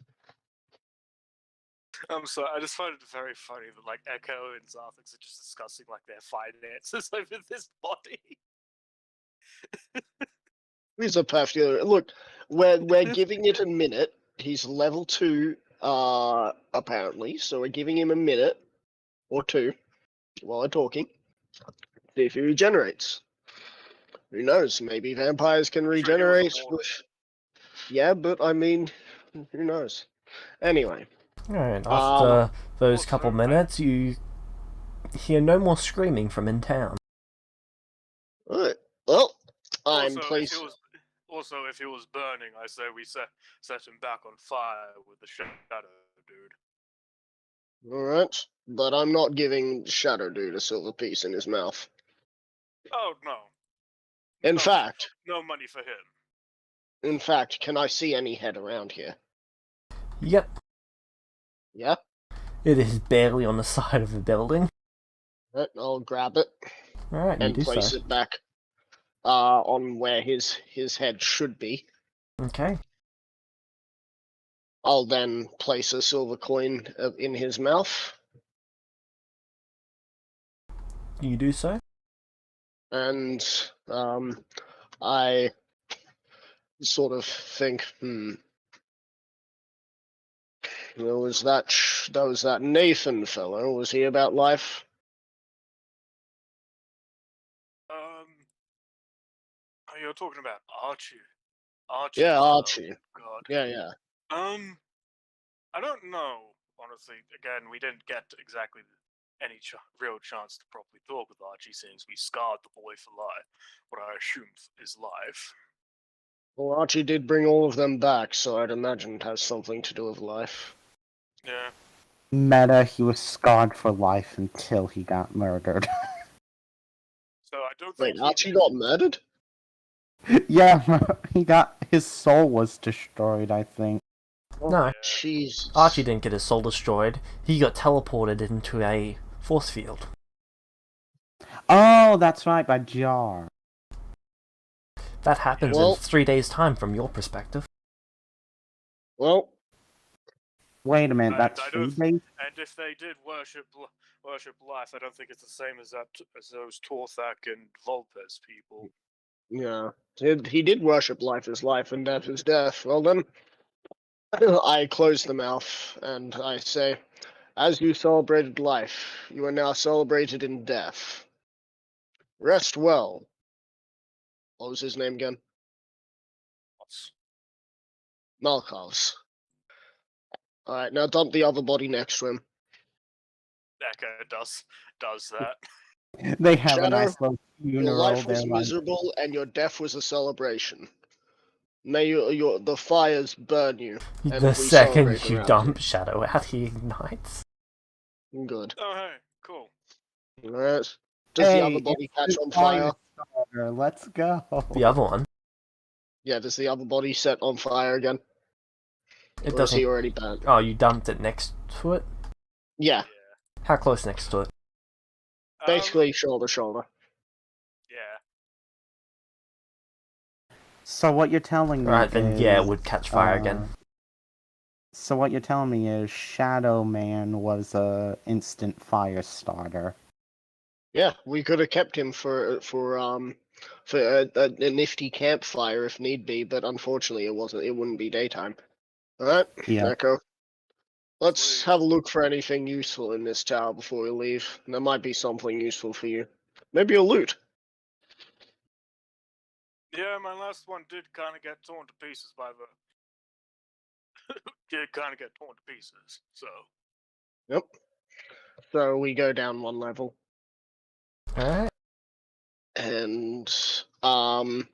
I'm sorry, I just find it very funny that like Echo and Zarthix are just discussing like their finances over this body. He's a perfect. Look, we're giving it a minute. He's level 2, apparently. So we're giving him a minute or two while we're talking. See if he regenerates. Who knows? Maybe vampires can I'm sure he was regenerate. immortal. Yeah, but I mean, who knows? Anyway. Alright, after those also, couple minutes, you hear no more screaming from in town. Alright. Well, I'm Also, placed. if he was burning, I say we set him back on fire with the shadow dude. Alright. But I'm not giving Shadow Dude a silver piece in his mouth. Oh no. In No, fact, no money for him. can I see any head around here? Yep, Yeah? it is barely on the side of the building. Right, I'll grab it Alright, you and do place so. it back on where his head should be. Okay. I'll then place a silver coin in his mouth, You do so. and I sort of think, There was that Nathan fellow. Was he about life? Oh, you're talking about Archie. Archie. Yeah, Archie. God. Yeah. I don't know. Honestly, again, we didn't get exactly any real chance to properly talk with Archie since we scarred the boy for life. What I assumed is life. Well, Archie did bring all of them back, so I'd imagine it has something to do with life. Yeah. Meta, he was scarred for life until he got murdered. So I don't Wait, think Archie got murdered? Yeah, his soul was destroyed, I think. No, Yeah. Jesus. Archie didn't get his soul destroyed. He got teleported into a force field. Oh, that's right, by Jar. That happens Well- in 3 days' time from your perspective. Well, Wait a minute, And that's I 3 don't- days? And if they did worship life, I don't think it's the same as those Torthak and Vulpes people. yeah. He did worship life as life and death as death. Well then, I close the mouth and I say, as you celebrated life, you are now celebrated in death. Rest well. What was his name again? What's- Malkovs. Alright, now dump the other body next to him. Echo does that. They have Shadow, a nice little Your funeral. life was They're like, miserable and your death was a celebration. May the fires burn you. And The we second celebrate you around dump Shadow out, he ignites. Good. Oh hey, cool. Alright. Does hey, the other body it's catch the on fire? starter. Let's go. The other one, Yeah, does the other body set on fire again? it Or is he doesn't. already burnt? Oh, you dumped it next to it? Yeah, How close next to it? basically shoulder to shoulder. Yeah. So what you're telling me Right, then is, yeah, it would catch fire again. So what you're telling me is Shadow Man was a instant fire starter. Yeah, we could have kept him for a nifty campfire if need be, but unfortunately it wasn't. It wouldn't be daytime. All right, Yeah. Echo. Let's Sweet. have a look for anything useful in this tower before we leave. There might be something useful for you. Maybe a loot. Yeah, my last one did kind of get torn to pieces by the. Did kind of get torn to pieces. So. Yep. So we go down one level, Alright. and I'm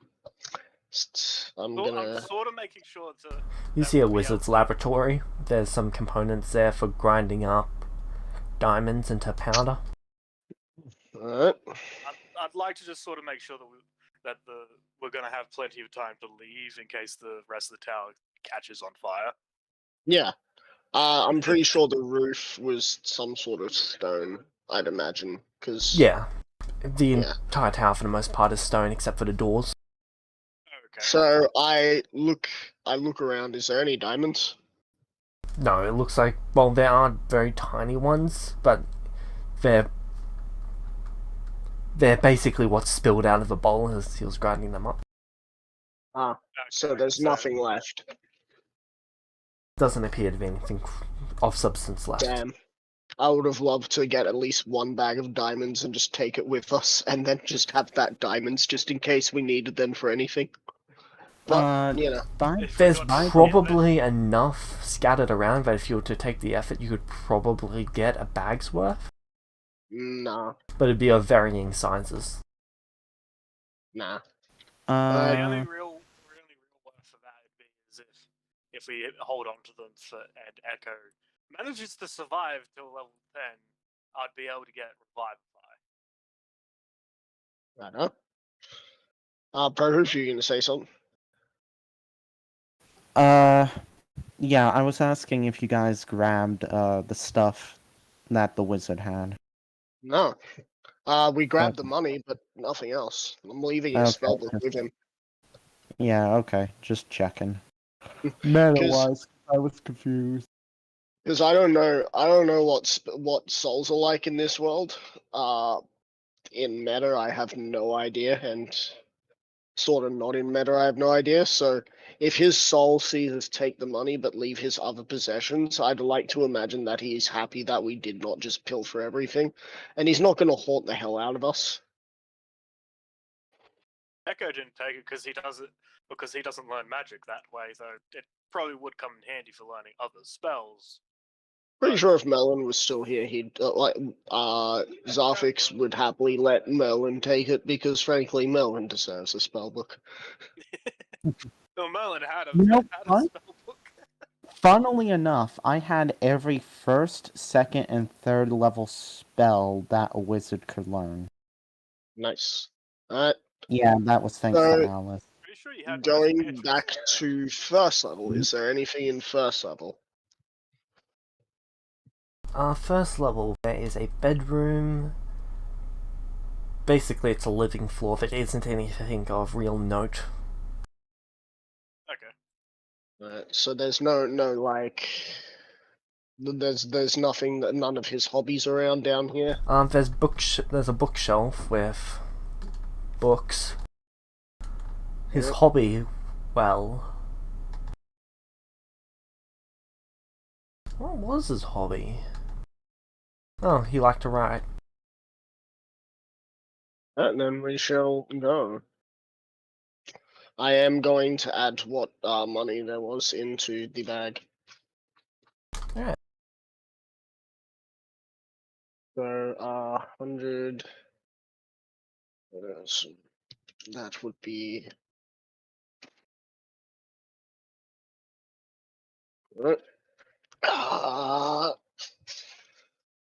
I'm gonna. sort of making sure to. You that see a we'll be able wizard's to- laboratory. There's some components there for grinding up diamonds into powder. Alright. I'd like to just sort of make sure that we're gonna have plenty of time to leave in case the rest of the tower catches on fire. Yeah. I'm pretty sure the roof was some sort of stone, I'd imagine, because Yeah. The Yeah. entire tower, for the most part, is stone except for the doors. Okay. So I look around. Is there any diamonds? No, it looks like, well, there are very tiny ones, but they're basically what's spilled out of the bowl as he was grinding them up. Ah, so Okay, there's nothing left. Doesn't appear to be anything of substance left. Damn. I would have loved to get at least one bag of diamonds and just take it with us, and then just have that diamonds just in case we needed them for anything. But you know, If There's we got to- probably enough scattered around that if you were to take the effort, you could probably get a bag's worth. nah. But it'd be of varying sizes. The only Uh, real worth for that would be is if we hold on to them and Echo manages to survive till level 10, I'd be able to get Revivify. Right up. Perhaps you're gonna say something. yeah, I was asking if you guys grabbed the stuff that the wizard had. No. We grabbed the money, but nothing else. I'm leaving a Okay, spellbook with him. Yeah, okay, just checking. Because I was confused. I don't know what souls are like in this world. In meta, I have no idea, and sort of not in meta, I have no idea. So if his soul sees us take the money but leave his other possessions, I'd like to imagine that he's happy that we did not just pilfer everything, and he's not going to haunt the hell out of us. Echo didn't take it because he doesn't learn magic that way, though it probably would come in handy for learning other spells. Pretty sure if Merlin was still here, he'd Zarfix would happily let Merlin take it because, frankly, Merlin deserves a spellbook. No, Merlin had a, You know, had a fun- spell book. Funnily enough, I had every first, second, and third level spell that a wizard could learn. Nice. Alright, Yeah, that was thanks So- to Alice. Pretty sure you had going Beatrice. back to first level, is there anything in first level? First level, there is a bedroom, basically it's a living floor. There isn't anything of real note. Okay. So there's no like. There's nothing that none of his hobbies around down here. There's a bookshelf with books. His Yep. hobby, well, what was his hobby? Oh, he liked to write. And then we shall go. I am going to add what money there was into the bag. Alright. So 100. So that would be.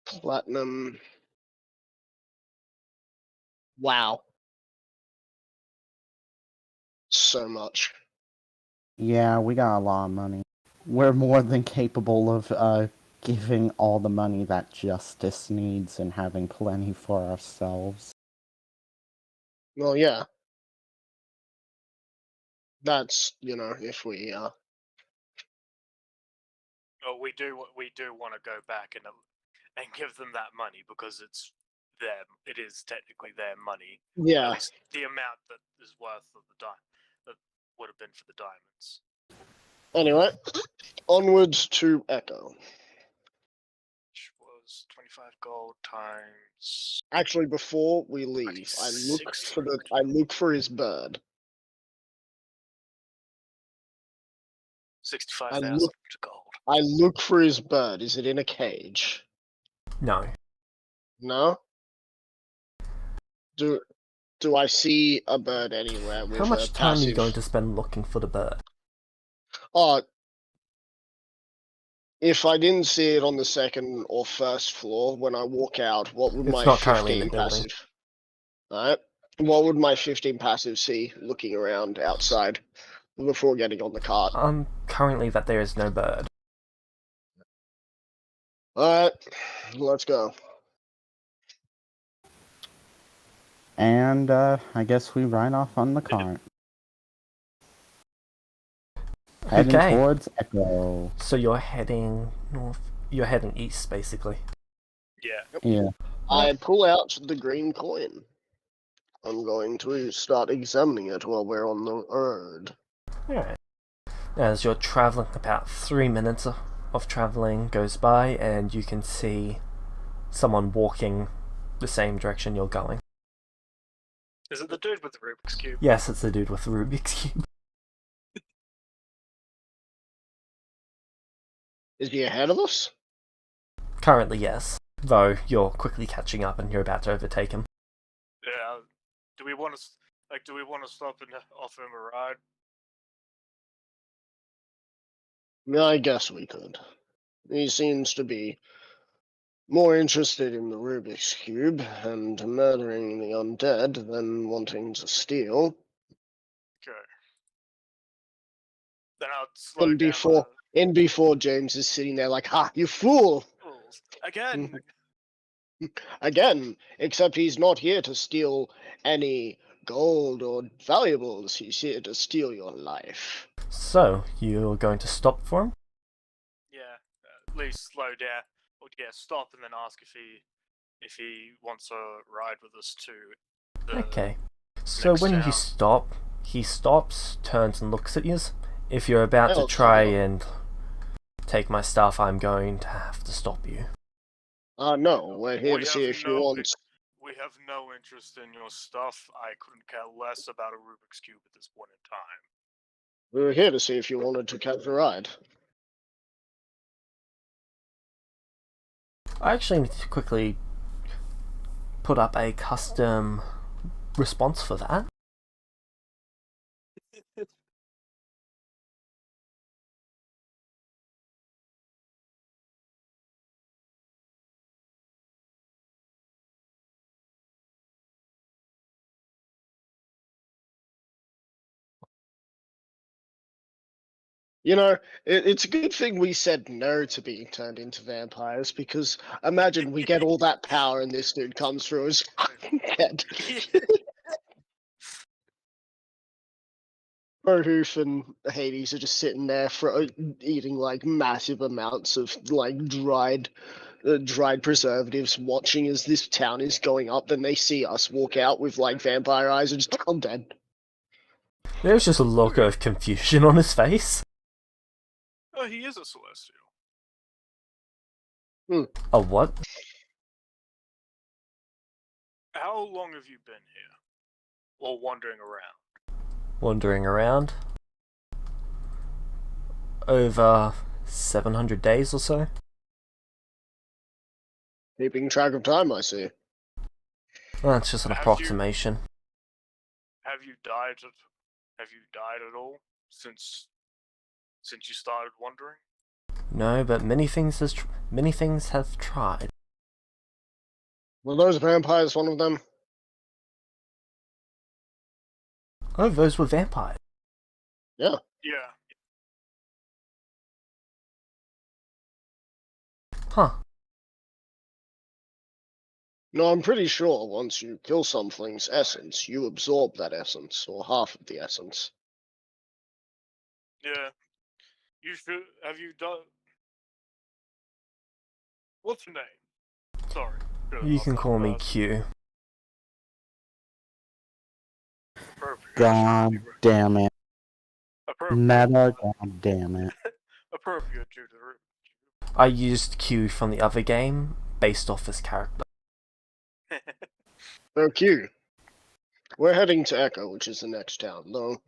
Platinum. Wow. So much. Yeah, we got a lot of money. We're more than capable of giving all the money that justice needs and having plenty for ourselves. Well, yeah. That's, if we Well, we do want to go back and give them that money because it's them. It is technically their money. yeah. At least the amount that is worth of the that would have been for the diamonds. Anyway, onwards to Echo. Which was 25 gold times. Actually, before we leave, I look for his bird. 65,000 gold. I look for his bird. Is it in a cage? No. No. Do I see a bird anywhere with How much a time are you passive? going to spend looking for the bird? If I didn't see it on the second or first floor when I walk out, what would It's my not currently in the 15 building. passive? Alright. What would my 15 passive see looking around outside before getting on the cart? Currently that there is no bird. Alright, let's go. And I guess we ride off on the cart. Heading Okay. towards Echo. So you're heading north. You're heading east, basically. Yeah. Yeah. I pull out the green coin. I'm going to start examining it while we're on the road. Alright. As you're traveling, about 3 minutes of traveling goes by, and you can see someone walking the same direction you're going. Is it the dude with the Rubik's Cube? Yes, it's the dude with the Rubik's Cube. Is he ahead of us? Currently, yes. Though you're quickly catching up and you're about to overtake him. Yeah. Do we want to stop and offer him a ride? I guess we could. He seems to be more interested in the Rubik's Cube and murdering the undead than wanting to steal. Okay. Then I'll slow down. Before James is sitting there like, ha, you fool! Fools. Again! Again, except he's not here to steal any gold or valuables. He's here to steal your life. So, you're going to stop for him? Yeah. At least slow down. Or yeah, stop and then ask if he wants a ride with us to the Okay. So next when you town. stop, he stops, turns and looks at you. If you're about to I'll try follow. and take my stuff, I'm going to have to stop you. No, we're here to see if you want. We have no interest in your stuff. I couldn't care less about a Rubik's Cube at this point in time. We were here to see if you wanted to catch a ride. I actually need to quickly put up a custom response for that. You know, it's a good thing we said no to being turned into vampires, because imagine we get all that power and this dude comes through as dead. Rohoof and Hades are just sitting there eating like massive amounts of like dried preservatives, watching as this town is going up. Then they see us walk out with like vampire eyes and just, I'm dead. There's just a look of confusion on his face. Oh, he is a celestial. A what? How long have you been here? Or wandering around? Wandering around? Over 700 days or so? Keeping track of time, I see. Well, that's just an Have you- approximation. Have you died at all since you started wandering? No, but many things have tried. Were those vampires one of them? Oh, those were vampires. Yeah. Yeah. Huh. No, I'm pretty sure once you kill something's essence, you absorb that essence, or half of the essence. Yeah. You should. Have you done? What's your name? Sorry. You can call me Q. Appropriate. God damn it. Appropriate. Meta, god damn it. Appropriate due to the I used Q from the other game based off his character. So Q, we're heading to Echo, which is the next town, though.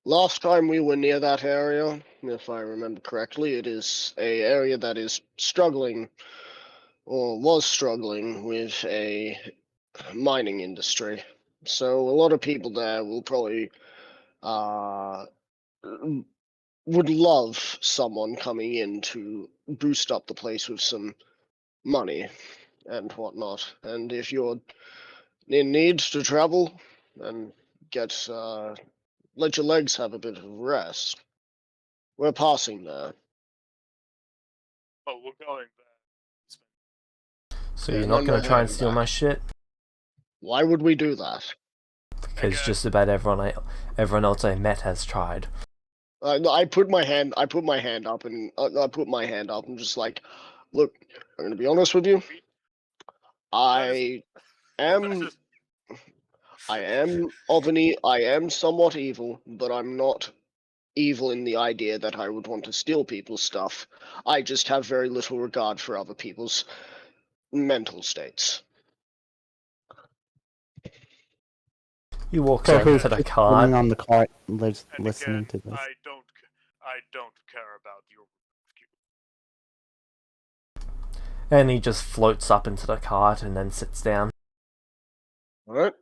Last time we were near that area, if I remember correctly, it is a area that is struggling, or was struggling, with a mining industry. So a lot of people there will probably would love someone coming in to boost up the place with some money and whatnot. And if you're in need to travel and get let your legs have a bit of rest, we're passing there. Oh, we're going there. So Yeah, you're and not then going we're to try and heading steal back. my shit? Why would we do that? Because Okay. just about everyone else I met has tried. I put my hand up, and I put my hand up, and just like, look, I'm gonna be honest with you. I am I am somewhat evil, but I'm not evil in the idea that I would want to steal people's stuff. I just have very little regard for other people's mental states. You walk So over who's to the just cart. sitting on the cart And listening again, to this? I don't care about your. And he just floats up into the cart and then sits down. Alright?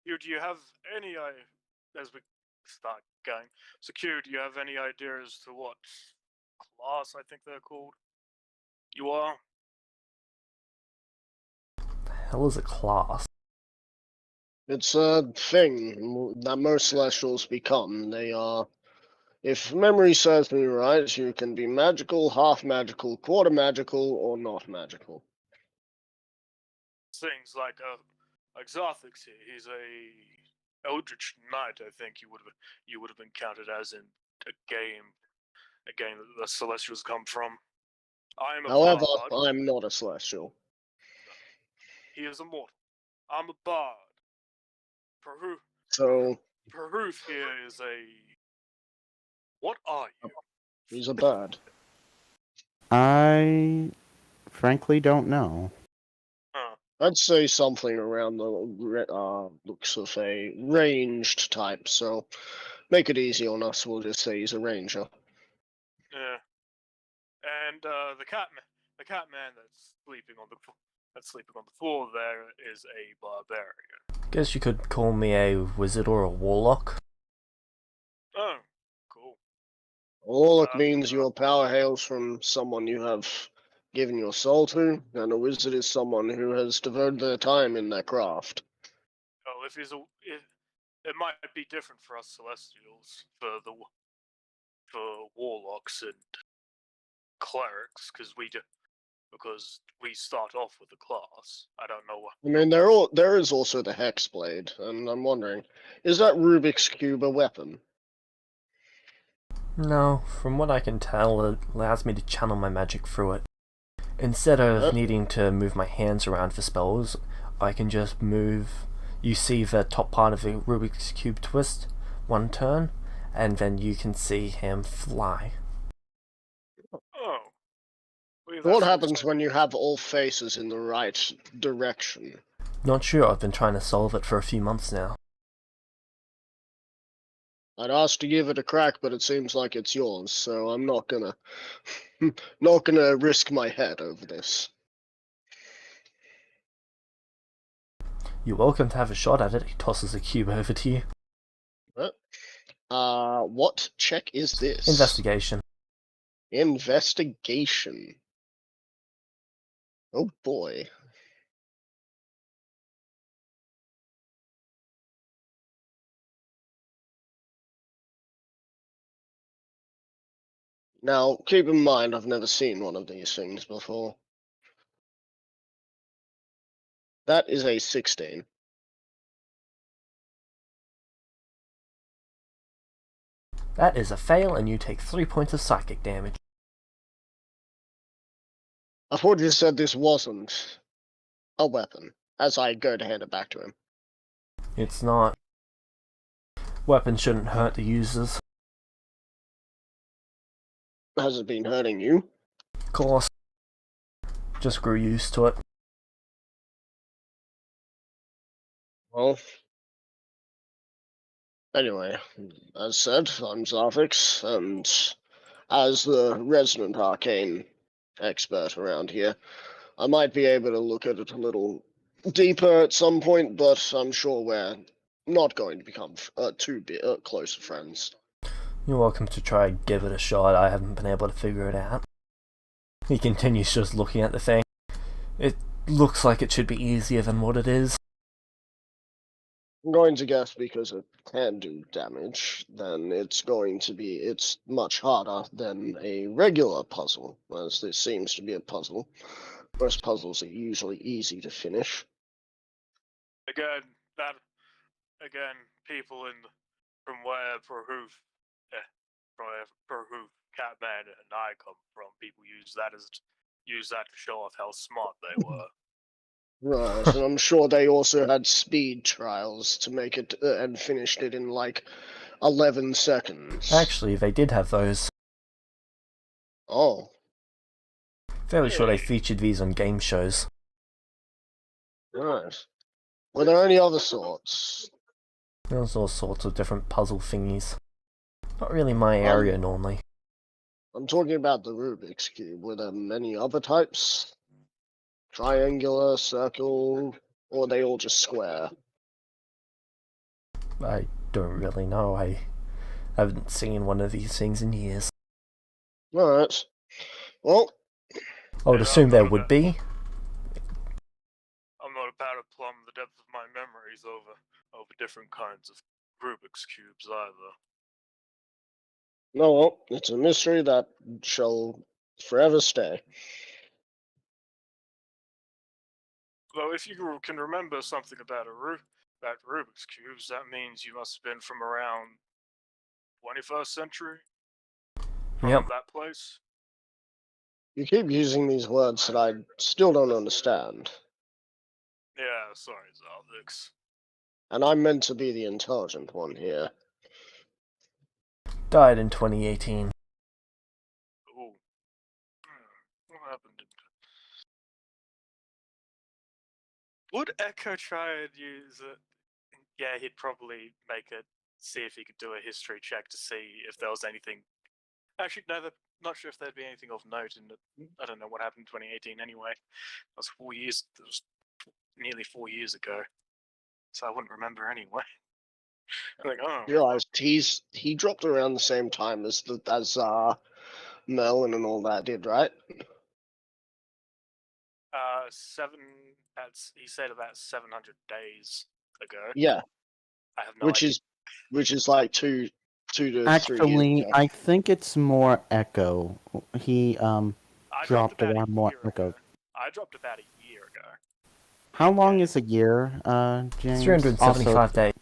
Do you have any as we start going? So Q, do you have any idea as to what class I think they're called? You are? The hell is a class? It's a thing that most Celestials become. They are, if memory serves me right, you can be magical, half magical, quarter magical, or not magical. Things like Xarthix here. He's a Eldritch Knight, I think you would have been counted as in a game that the Celestials come from. I am a However, bard. I'm not a Celestial. He is a mortal. I'm a bard. So, Perhoof here is a. What are you? he's a bird. I frankly don't know. Huh. I'd say something around the looks of a ranged type, so make it easy on us, we'll just say he's a ranger. Yeah. And the cat man that's sleeping on the floor there is a barbarian. Guess you could call me a wizard or a warlock. Oh, cool. Warlock means your power hails from someone you have given your soul to, and a wizard is someone who has devoted their time in their craft. Oh, if it might be different for us Celestials for warlocks and clerics because we start off with a class. I don't know what. I mean, there is also the Hexblade, and I'm wondering, is that Rubik's Cube a weapon? No, from what I can tell, it allows me to channel my magic through it. Instead of needing to move my hands around for spells, I can just move. You see the top part of the Rubik's Cube twist, one turn, and then you can see him fly. Oh. What happens when you have all faces in the right direction? Not sure, I've been trying to solve it for a few months now. I'd ask to give it a crack, but it seems like it's yours, so I'm not gonna not gonna risk my head over this. You're welcome to have a shot at it. He tosses a cube over to you. What check is this? Investigation. Investigation. Oh boy. Now, keep in mind, I've never seen one of these things before. That is a 16. That is a fail, and you take 3 points of psychic damage. I thought you said this wasn't a weapon, as I go to hand it back to him. It's not. Weapons shouldn't hurt the users. Has it been hurting you? Of course. Just grew used to it. Well, anyway, as said, I'm Zarfix, and as the resident arcane expert around here, I might be able to look at it a little deeper at some point, but I'm sure we're not going to become too close friends. You're welcome to try and give it a shot. I haven't been able to figure it out. He continues just looking at the thing. It looks like it should be easier than what it is. I'm going to guess because it can do damage, then it's much harder than a regular puzzle, as this seems to be a puzzle. Most puzzles are usually easy to finish. Again, people from where Catman and I come from, people use that to show off how smart they were. Right, and I'm sure they also had speed trials to make it and finished it in like 11 seconds. Actually, they did have those. Oh. Fairly sure they featured these on game shows. Right. Were there any other sorts? There's all sorts of different puzzle thingies. Not really my area normally. I'm talking about the Rubik's Cube. Were there many other types? Triangular, circle, or are they all just square? I don't really know. I haven't seen one of these things in years. Alright. Well, I would assume there would be. I'm not about to plumb the depth of my memories over different kinds of Rubik's Cubes either. no, well, it's a mystery that shall forever stay. Though if you can remember something about Rubik's Cubes, that means you must have been from around 21st century? From that place? You keep using these words that I still don't understand. Yeah, sorry, Zalvix. And I'm meant to be the intelligent one here. Died in 2018. Ooh. What happened? Would Echo try and use it? Yeah, he'd probably see if he could do a history check to see if there was anything. Actually, no, not sure if there'd be anything of note in it. I don't know what happened in 2018 anyway. That was 4 years. That was nearly 4 years ago, so I wouldn't remember anyway. I'm like, oh. You realize he dropped around the same time as Merlin and all that did, right? He said about 700 days ago. Yeah. I have no which idea. is like 2 to 3 years Actually, ago. I think it's more echo. He I dropped about around a more year echo. ago. I dropped about a year ago. How long is a year, James? 375 days.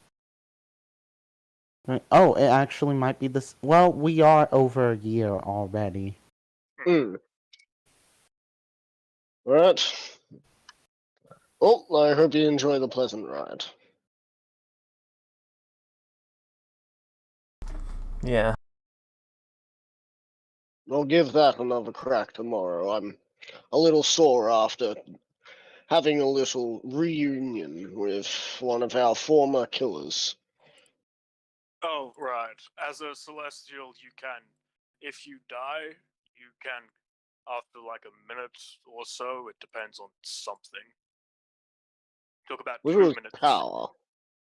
Oh, it actually might be this. Well, we are over a year already. Right. Well, I hope you enjoy the pleasant ride. Yeah. I'll give that another crack tomorrow. I'm a little sore after having a little reunion with one of our former killers. Oh, right. As a celestial, you can, if you die, you can, after like a minute or so, it depends on something. Took about With 2 his minutes. power.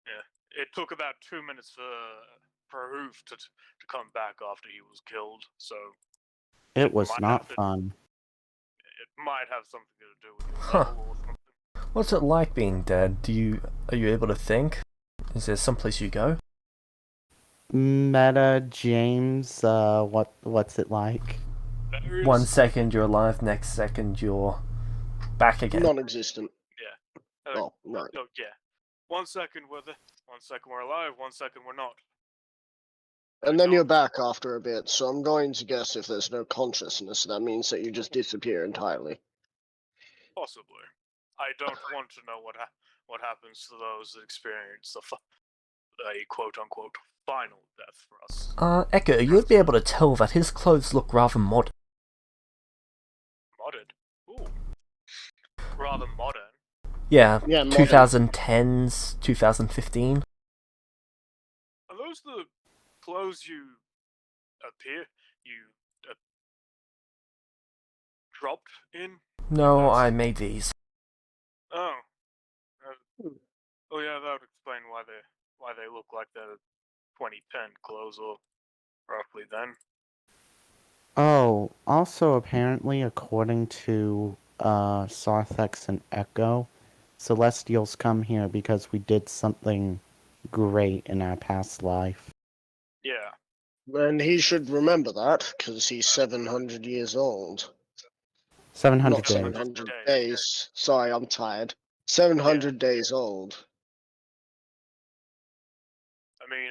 Yeah, it took about 2 minutes for Hoof to come back after he was killed. So It was might not have to- fun. it might have something to do with your Huh. level or something. What's it like being dead? Are you able to think? Is there someplace you go? Meta James, what's it like? There is 1 second you're alive, next second you're back again. Non-existent. yeah. Oh, right. Oh yeah. 1 second we're there, 1 second we're alive, 1 second we're not. And then you're back after a bit, so I'm going to guess if there's no consciousness, that means that you just disappear entirely. Possibly. I don't want to know what happens to those that experience a quote-unquote final death for us. Echo, you'd be able to tell that his clothes look rather modern. Modded? Ooh. Rather modern. Yeah, Yeah, modern. 2010s, 2015. Are those the clothes you dropped in? No, Yes. I made these. Oh. Oh yeah, that would explain why they look like they're 2010 clothes, or roughly then. Oh, also apparently, according to Sarthex and Echo, Celestials come here because we did something great in our past life. Yeah. And he should remember that, because he's 700 years old. 700 Not days. 700 days. Sorry, I'm tired. 700 days old. I mean,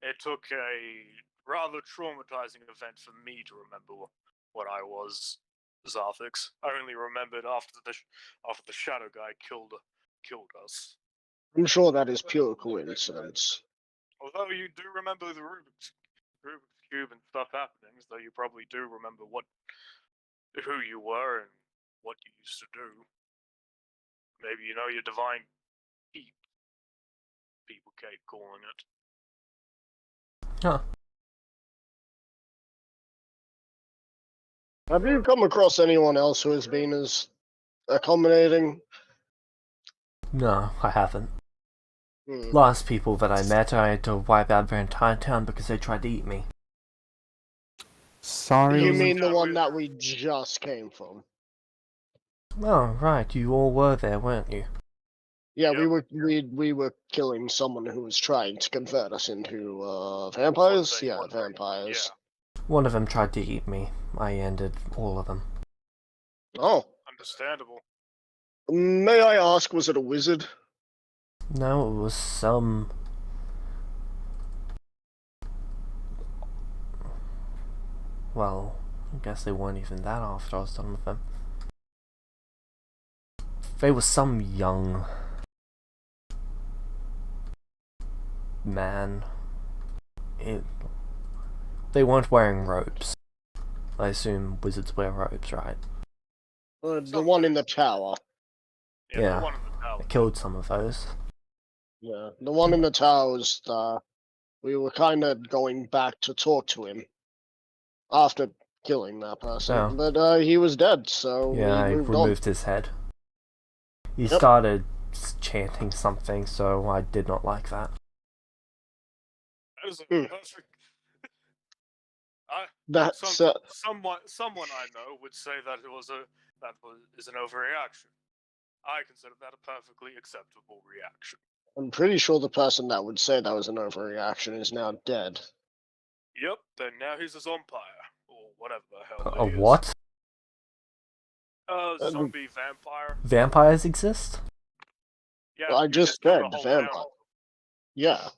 it took a rather traumatizing event for me to remember what I was, Zarthix. I only remembered after the shadow guy killed us. I'm sure that is pure coincidence. Although you do remember the Rubik's Cube and stuff happening, so you probably do remember who you were and what you used to do. Maybe you know your divine heat, people keep calling it. Huh. Have you come across anyone else who has been as accommodating? No, I haven't. Hmm. Last people that I met, I had to wipe out their entire town because they tried to eat me. Sorry. You mean the one that we just came from? Oh, right, you all were there, weren't you? Yeah, Yep. we were killing someone who was trying to convert us into vampires. Yeah, vampires. Yeah. One of them tried to eat me. I ended all of them. Oh, Understandable. may I ask, was it a wizard? No, it was some... Well, I guess they weren't even that after I was done with them. They were some young... man. They weren't wearing robes. I assume wizards wear robes, right? The one in the tower. Yeah. The one in the tower. I killed some of those. Yeah, the one in the tower was we were kind of going back to talk to him after killing that person, Oh. but he was dead, so Yeah, I we moved removed his head. He Yep. started chanting something, so I did not like that. That is a Hmm. perfect. on. That's Someone I know would say that is an overreaction. I consider that a perfectly acceptable reaction. I'm pretty sure the person that would say that was an overreaction is now dead. Yep, then now he's a zompire, or whatever the hell A he is. what? Zombie vampire. Vampires exist? Yeah, I you just killed said a whole vampire. town. Yeah.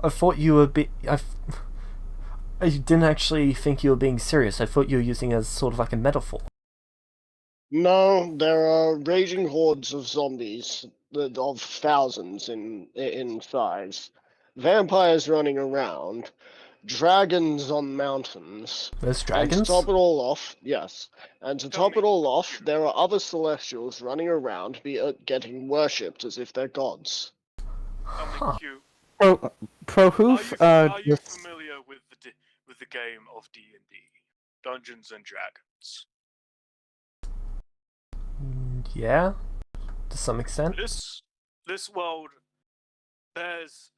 I thought you were I didn't actually think you were being serious. I thought you were using it as sort of like a metaphor. No, there are raging hordes of zombies, of thousands in size. Vampires running around, dragons on mountains. There's And dragons? to top it all off, yes. And to Tell top me, it all off, you- there are other celestials running around, getting worshipped as if they're gods. Tell me, Huh. Q. Prohoof, Are you just familiar with the game of D&D, Dungeons and Dragons? Yeah? To some extent? This world bears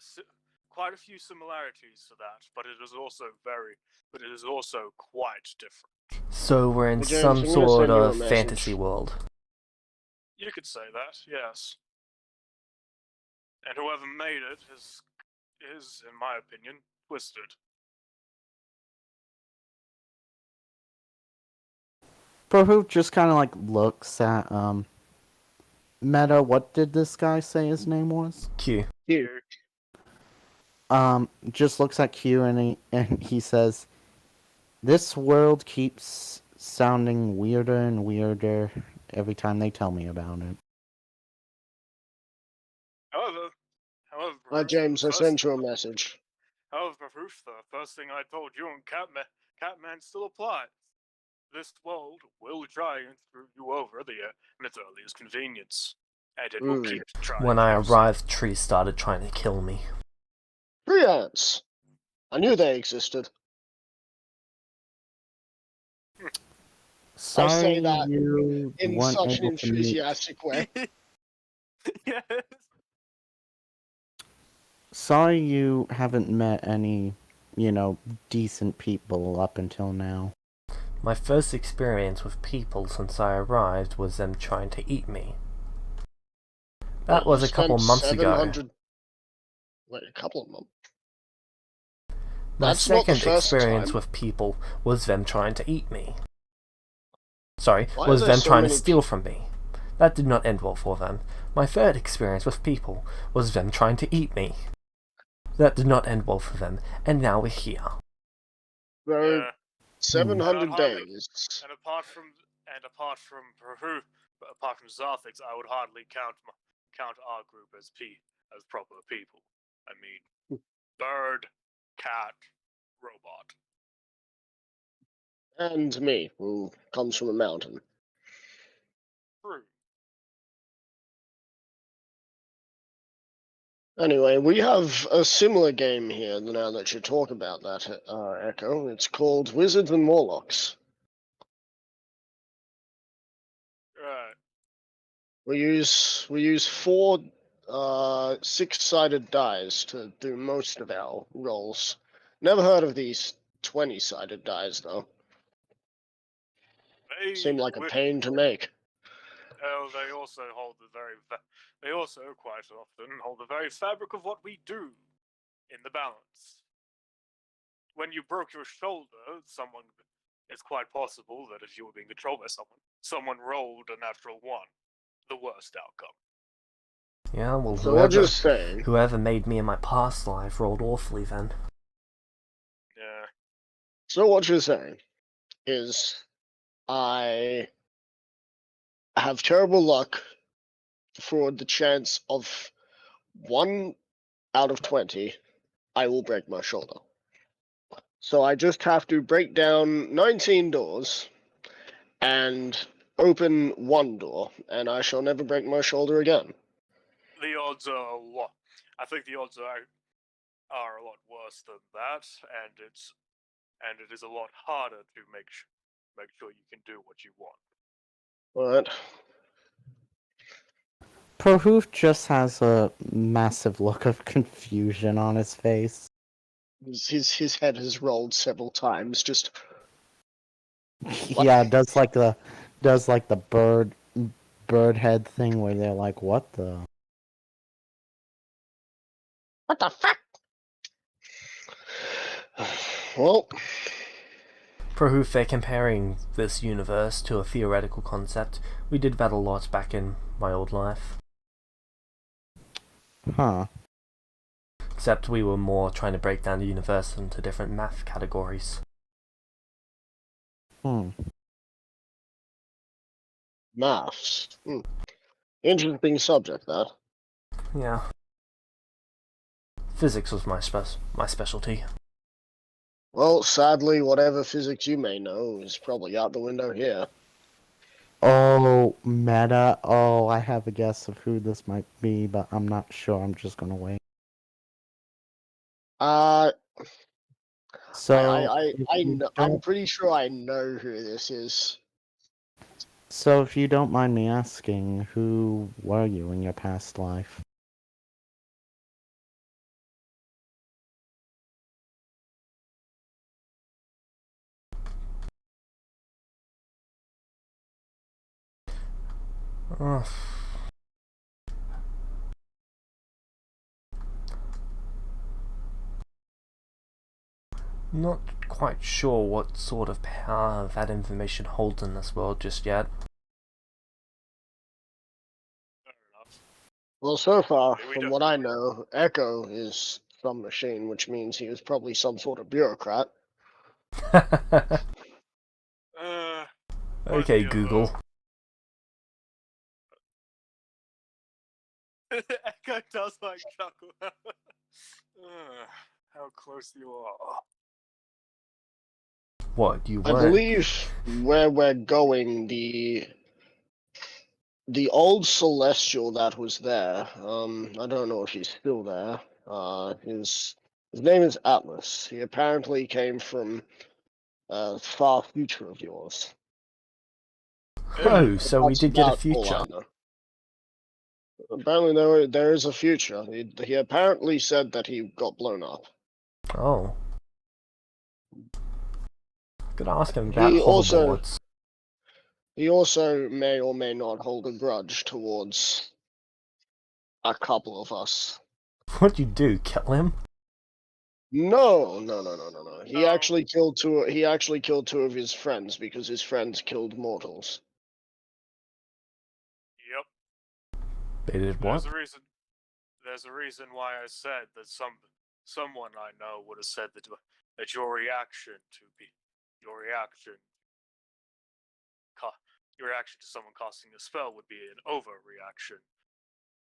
quite a few similarities to that, but it is also quite different. So we're in Hey, James, some I'm gonna sort send you a of message. fantasy world. You could say that, yes. And whoever made it is, in my opinion, twisted. Prohoof just kind of like looks at Meta. What did this guy say his name was? Q. Here. Just looks at Q and he says, "This world keeps sounding weirder and weirder every time they tell me about it." However, Hi, James, I sent you a message. However, Proof, the first thing I told you and Catman still applies. This world will try and screw you over at its earliest convenience, and it will keep trying. When I arrived, trees started trying to kill me. Free ants! I knew they existed. Sorry I say that you in weren't such an able to meet. enthusiastic way. Yes. Sorry you haven't met any, decent people up until now. My first experience with people since I arrived was them trying to eat me. That was a couple months ago. Wait, a couple of months? My That's not the second first experience time. with people was them trying to eat me. Sorry, Why was are there them so trying to many steal from me. That did not end well for them. My third experience with people was them trying to eat me. That did not end well for them, and now we're here. There are 700 And days. And apart from Zarthix, I would hardly count our group as proper people. I mean, bird, cat, robot. And me, who comes from a mountain. True. Anyway, we have a similar game here now that you talk about that, Echo. It's called Wizards and Warlocks. Right. We use four 6-sided dice to do most of our rolls. Never heard of these 20-sided dice though. Seem like a pain to make. They also hold they also quite often hold the very fabric of what we do in the balance. When you broke your shoulder, it's quite possible that if you were being controlled by someone rolled a natural 1. The worst outcome. Yeah, well, So what you're saying? whoever made me in my past life rolled awfully then. Yeah. So what you're saying is, I have terrible luck for the chance of 1 out of 20, I will break my shoulder. So I just have to break down 19 doors and open 1 door, and I shall never break my shoulder again. The odds are a lot. I think the odds are a lot worse than that, and it is a lot harder to make sure you can do what you want. Alright. Prohoof just has a massive look of confusion on his face. His head has rolled several times, just... Yeah, does like the bird head thing where they're like, what the? What the fuck? Well, For if they're comparing this universe to a theoretical concept, we did that a lot back in my old life. Huh. Except we were more trying to break down the universe into different math categories. maths. Interesting subject, that. Yeah. Physics was my specialty. Well, sadly, whatever physics you may know is probably out the window here. Oh, meta. Oh, I have a guess of who this might be, but I'm not sure. I'm just gonna wait. So, if you I'm don't, pretty sure I know who this is. so if you don't mind me asking, who were you in your past life? Ugh. Not quite sure what sort of power that information holds in this world just yet. Fair enough. Well, so far, Maybe we from don't. what I know, Echo is some machine, which means he was probably some sort of bureaucrat. Okay, Google. Echo does like chuckle. How close you are. What, you I weren't? believe where we're going, the old Celestial that was there, I don't know if he's still there. His name is Atlas. He apparently came from a far future of yours. Oh, so we That's did get a about all I future. know. Apparently there is a future. He apparently said that he got blown up. Oh. Could ask him about He also hoverboards. he also may or may not hold a grudge towards a couple of us. What'd you do, kill him? No. He No. actually killed two. He actually killed two of his friends because his friends killed mortals. Yep. They did what? There's a reason why I said that someone I know would have said that your reaction to someone casting a spell would be an overreaction.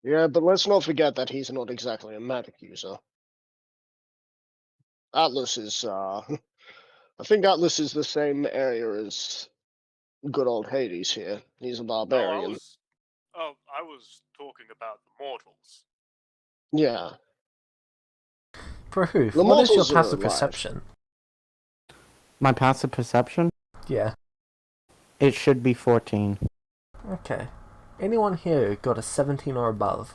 Yeah, but let's not forget that he's not exactly a magic user. Atlas is. I think Atlas is the same area as good old Hades here. He's a barbarian. I was talking about the mortals. Yeah. Proof, The what is your mortals are passive alive. perception? My passive perception? Yeah. It should be 14. Okay. Anyone here got a 17 or above?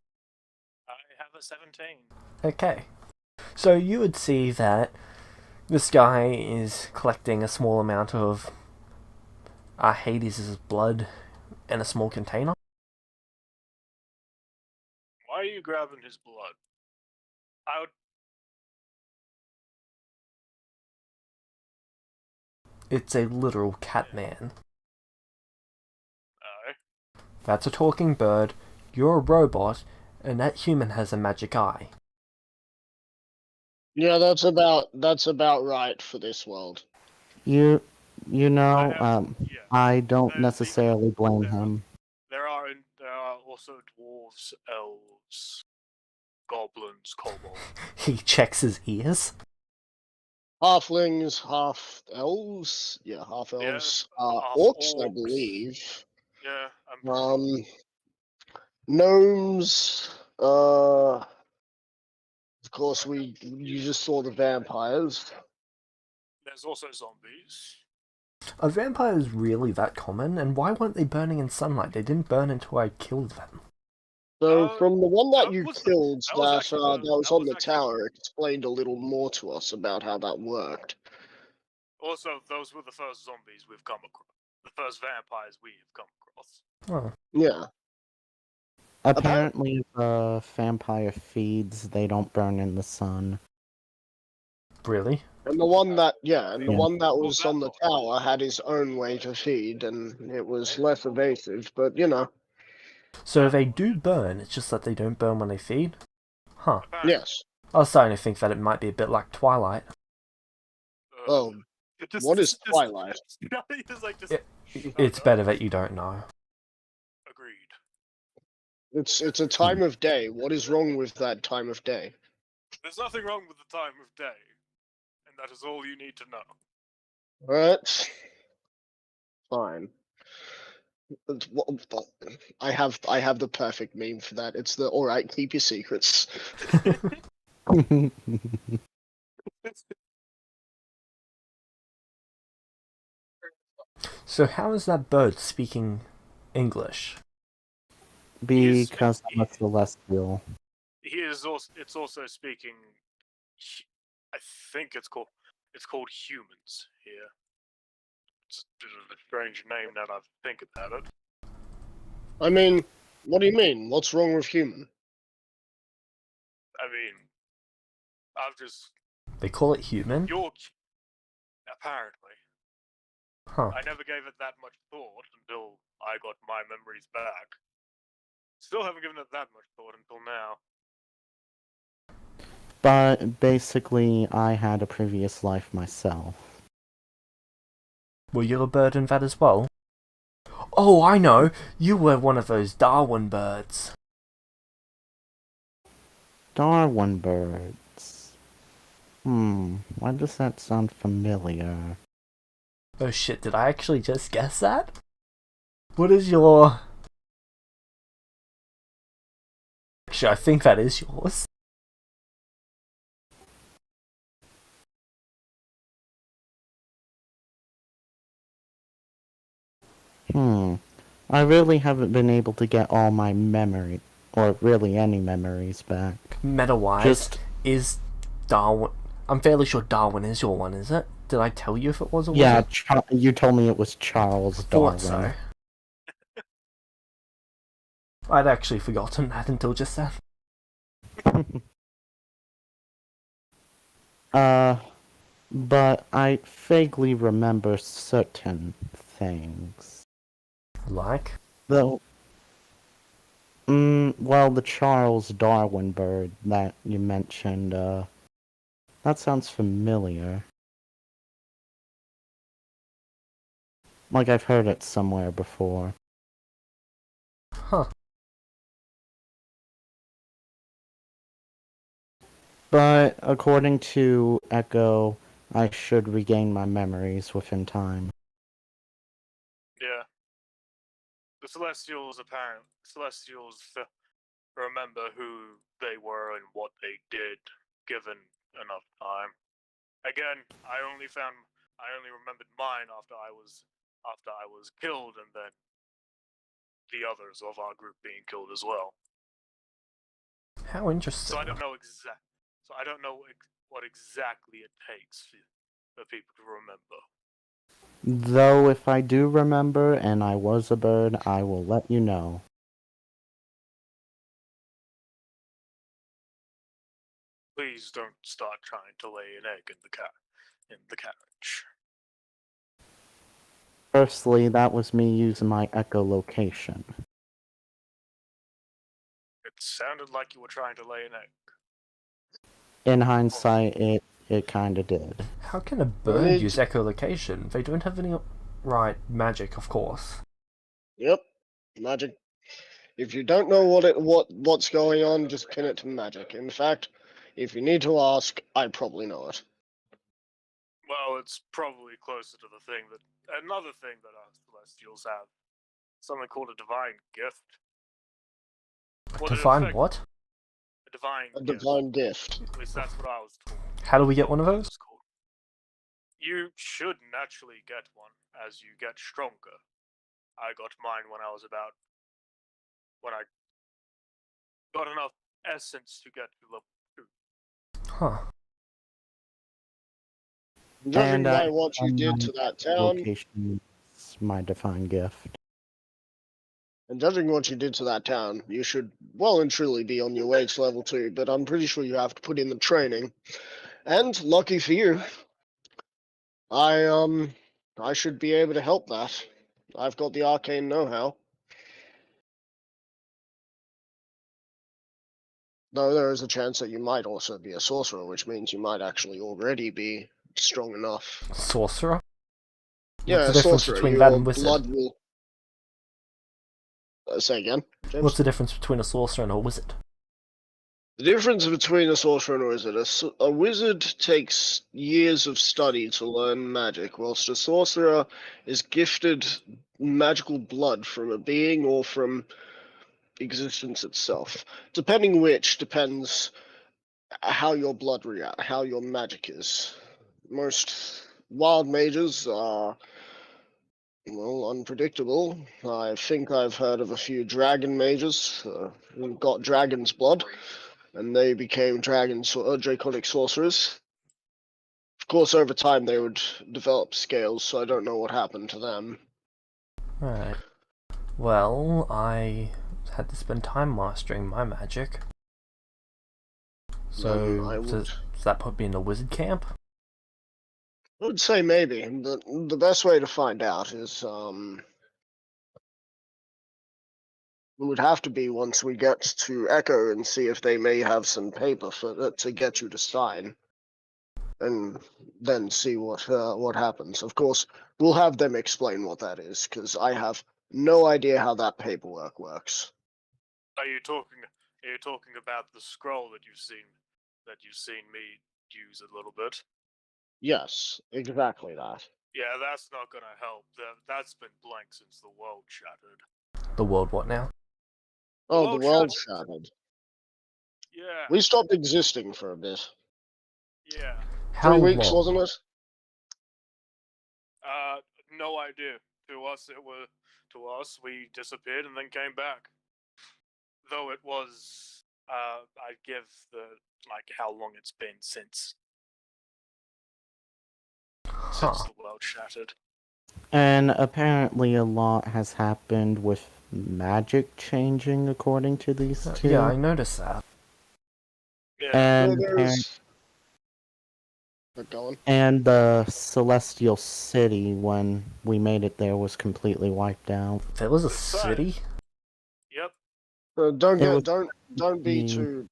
I have a 17. Okay. So you would see that this guy is collecting a small amount of Hades' blood in a small container. Why are you grabbing his blood? I would. It's a literal cat man. Alright. That's a talking bird, you're a robot, and that human has a magic eye. Yeah, that's about right for this world. You know, Yeah. I don't There's necessarily blame there are- him. There are also dwarves, elves, goblins, kobolds. He checks his ears. Halflings, half elves. Yeah, half elves. half Orcs, I orcs. believe. Yeah, I'm pretty sure. Gnomes. Of course, you just saw the vampires. There's also zombies. Are vampires really that common? And why weren't they burning in sunlight? They didn't burn until I killed them. So from the one that that you was the- killed, that was that actually that the- was that on was the actually- tower, explained a little more to us about how that worked. Also, those were the first zombies we've come across. The first vampires we have come across. Oh. Yeah. Apparently, if a vampire feeds, they don't burn in the sun. Really? And the one that, and the Yeah. one that Well, was on the tower had his own way to feed, and it was less evasive. But So they do burn, it's just that they don't burn when they feed? Huh. apparently. yes. I was starting to think that it might be a bit like Twilight. Oh, what is Twilight? It's better that you don't know. Agreed. It's a time of day. What is wrong with that time of day? There's nothing wrong with the time of day, and that is all you need to know. Alright. Fine. I have the perfect meme for that. It's the alright, keep your secrets. So how is that bird speaking English? Because I'm a celestial. He is also. It's also speaking. I think it's called humans here. It's a bit of a strange name now that I think about it. I mean, what do you mean? What's wrong with human? I mean, I've just They call it human? apparently. Huh. I never gave it that much thought until I got my memories back. Still haven't given it that much thought until now. But basically, I had a previous life myself. Were you a bird in that as well? Oh, I know! You were one of those Darwin birds. Darwin birds. Why does that sound familiar? Oh shit, did I actually just guess that? What is your... Actually, I think that is yours. I really haven't been able to get all my memory, or really any memories back. Meta-wise, is Darwin... I'm fairly sure Darwin is your one, is it? Did I tell you if it was or Yeah, wasn't? you told me it was Charles Darwin. Thought so. I'd actually forgotten that until just then. But I vaguely remember certain things. Like? Though, well, the Charles Darwin bird that you mentioned, that sounds familiar. Like I've heard it somewhere before. Huh. But according to Echo, I should regain my memories within time. Yeah. The Celestials remember who they were and what they did, given enough time. Again, I only remembered mine after I was killed, and then the others of our group being killed as well. How interesting. So I don't know what exactly it takes for people to remember. Though if I do remember and I was a bird, I will let you know. Please don't start trying to lay an egg in the carriage. Firstly, that was me using my echolocation. It sounded like you were trying to lay an egg. In hindsight, it kinda did. How can a bird use echolocation? They don't have any... Right, magic, of course. Yep, magic. If you don't know what's going on, just pin it to magic. In fact, if you need to ask, I probably know it. Well, it's probably closer to another thing that our Celestials have. Something called a divine gift. Divine what? A divine gift. At least that's what I was told. How do we get one of those? You should naturally get one as you get stronger. I got mine when I got enough essence to get to level 2. Huh. Judging by what you did to that town... Location is my divine gift. And judging what you did to that town, you should well and truly be on your way to level 2, but I'm pretty sure you have to put in the training. And lucky for you, I should be able to help that. I've got the arcane know-how. Though there is a chance that you might also be a sorcerer, which means you might actually already be strong enough. Sorcerer? Yeah, What's a the difference sorcerer. between that Your and wizard? blood will. Say again, James? What's the difference between a sorcerer and a wizard? The difference between a sorcerer and a wizard: a wizard takes years of study to learn magic, whilst a sorcerer is gifted magical blood from a being or from existence itself. Depending which depends how your blood react, how your magic is. Most wild mages are, well, unpredictable. I think I've heard of a few dragon mages who got dragon's blood, and they became draconic sorcerers. Of course, over time they would develop scales, so I don't know what happened to them. Right. Well, I had to spend time mastering my magic. So, does that put me in a wizard camp? I would say maybe. The best way to find out is it would have to be once we get to Echo and see if they may have some paper to get you to sign, and then see what happens. Of course, we'll have them explain what that is, because I have no idea how that paperwork works. Are you talking about the scroll that you've seen me use a little bit? Yes, exactly that. Yeah, that's not gonna help. That's been blank since the world shattered. The world what now? Oh, the world shattered. Yeah. We stopped existing for a bit. Yeah. How 3 weeks, long? wasn't it? No idea. To us, we disappeared and then came back. Though it was, I'd give how long it's been since the world shattered. And apparently a lot has happened with magic changing according to these two. Yeah, I noticed that. Yeah. And and the Celestial City, when we made it there, was completely wiped out. There was a city? Yep. Don't be too.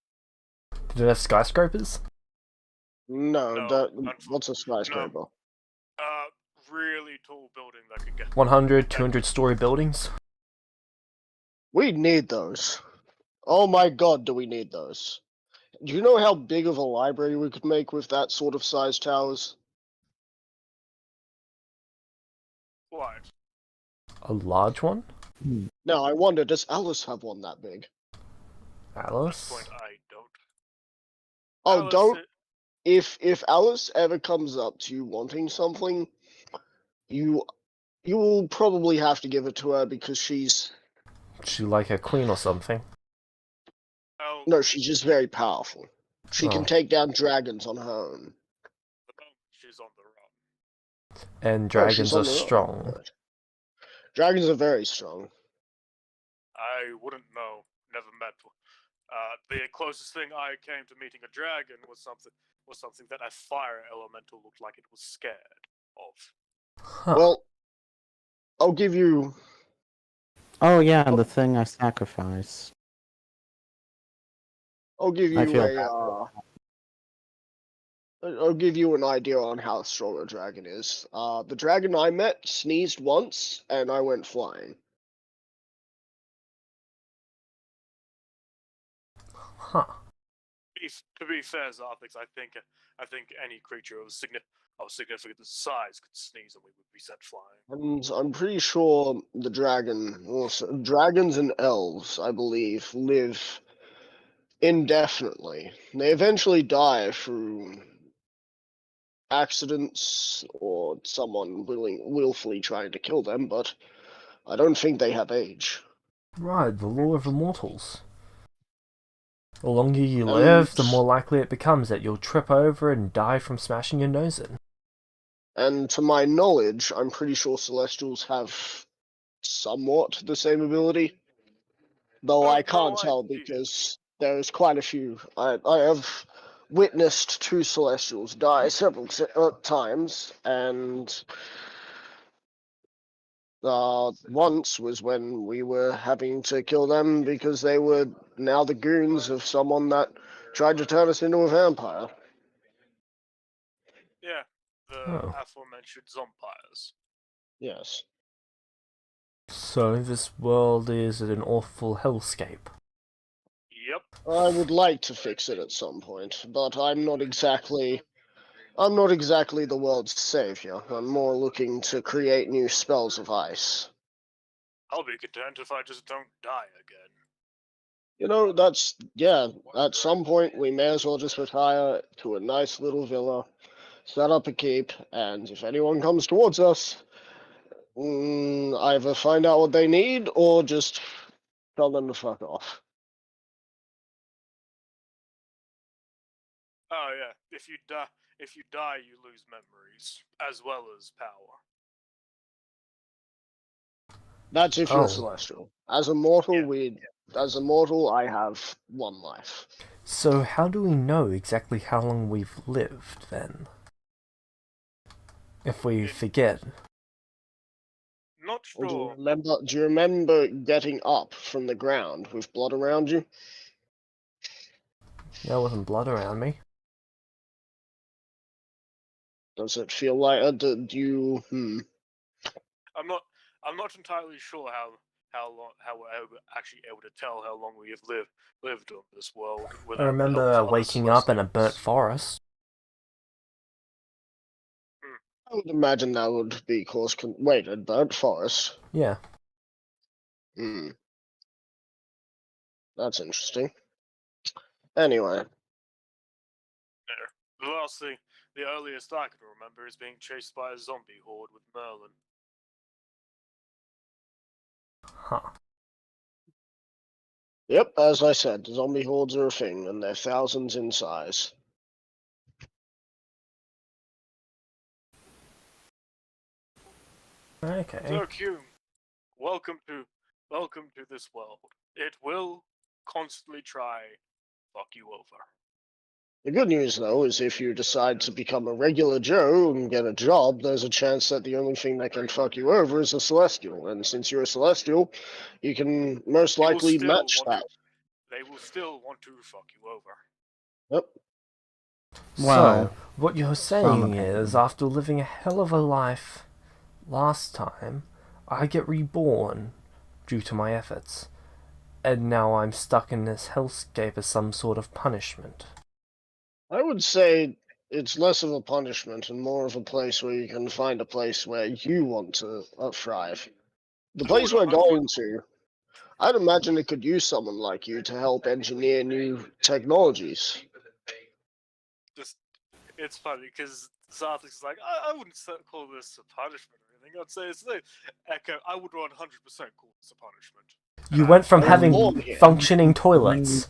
Did it have skyscrapers? No, what's a skyscraper? No. Really tall building that could get 100, 200-story buildings? We need those. Oh my god, do we need those? Do you know how big of a library we could make with that sort of size towers? What? A large one? No, I wonder, does Alice have one that big? Alice? At this point, I don't. Oh, Alice, don't. If Alice ever comes up to you wanting something, you will probably have to give it to her because she's like a queen or something? Oh. No, she's just very powerful. She can take down dragons on her own. She's on the run. And dragons are strong. Dragons are very strong. I wouldn't know. Never met one. The closest thing I came to meeting a dragon was something that a fire elemental looked like it was scared of. Huh. Well, I'll give you. Oh yeah, the thing I sacrificed. I'll give you an idea on how strong a dragon is. The dragon I met sneezed once, and I went flying. Huh. To be fair, Zarthix, I think any creature of significant size could sneeze and we would be set flying. And I'm pretty sure the dragons and elves, I believe, live indefinitely. They eventually die through accidents or someone willfully trying to kill them, but I don't think they have age. Right, the law of immortals. The longer you live, the more likely it becomes that you'll trip over and die from smashing your nose in. And to my knowledge, I'm pretty sure Celestials have somewhat the same ability. Though I No can't tell idea. because there's quite a few. I have witnessed two Celestials die several times, and once was when we were having to kill them because they were now the goons of someone that tried to turn us into a vampire. Yeah, the Oh. aforementioned zompires. Yes. So this world is an awful hellscape. Yep. I would like to fix it at some point, but I'm not exactly the world's savior. I'm more looking to create new spells of ice. I'll be content if I just don't die again. You know, at some point we may as well just retire to a nice little villa, set up a keep, and if anyone comes towards us, either find out what they need or just tell them to fuck off. Oh yeah, if you die, you lose memories as well as power. That's if you're celestial. As a mortal, I have one life. So how do we know exactly how long we've lived, then? If we forget. Not Well, sure. do you remember getting up from the ground with blood around you? There wasn't blood around me. Does it feel like do you? I'm not entirely sure how we're actually able to tell how long we have lived on this world. I remember waking up in a burnt forest. I would imagine that would be cause. Wait, a burnt forest? Yeah. That's interesting. Anyway. The earliest I can remember is being chased by a zombie horde with Merlin. Huh. Yep, as I said, zombie hordes are a thing, and they're thousands in size. Okay. So, Q, welcome to this world. It will constantly try fuck you over. The good news, though, is if you decide to become a regular Joe and get a job, there's a chance that the only thing that can fuck you over is a Celestial. And since you're a Celestial, you can most likely match that. They will still want to fuck you over. Yep. So, what you're from saying is, after living a hell of a life last time, I get reborn due to my efforts. And now I'm stuck in this hellscape as some sort of punishment. I would say it's less of a punishment and more of a place where you can find a place where you want to thrive. The place we're going to, I'd imagine it could use someone like you to help engineer new technologies. It's funny because Zarthix is like, I wouldn't call this a punishment or anything. I'd say it's Echo. I would 100% call this a punishment. You went from having functioning toilets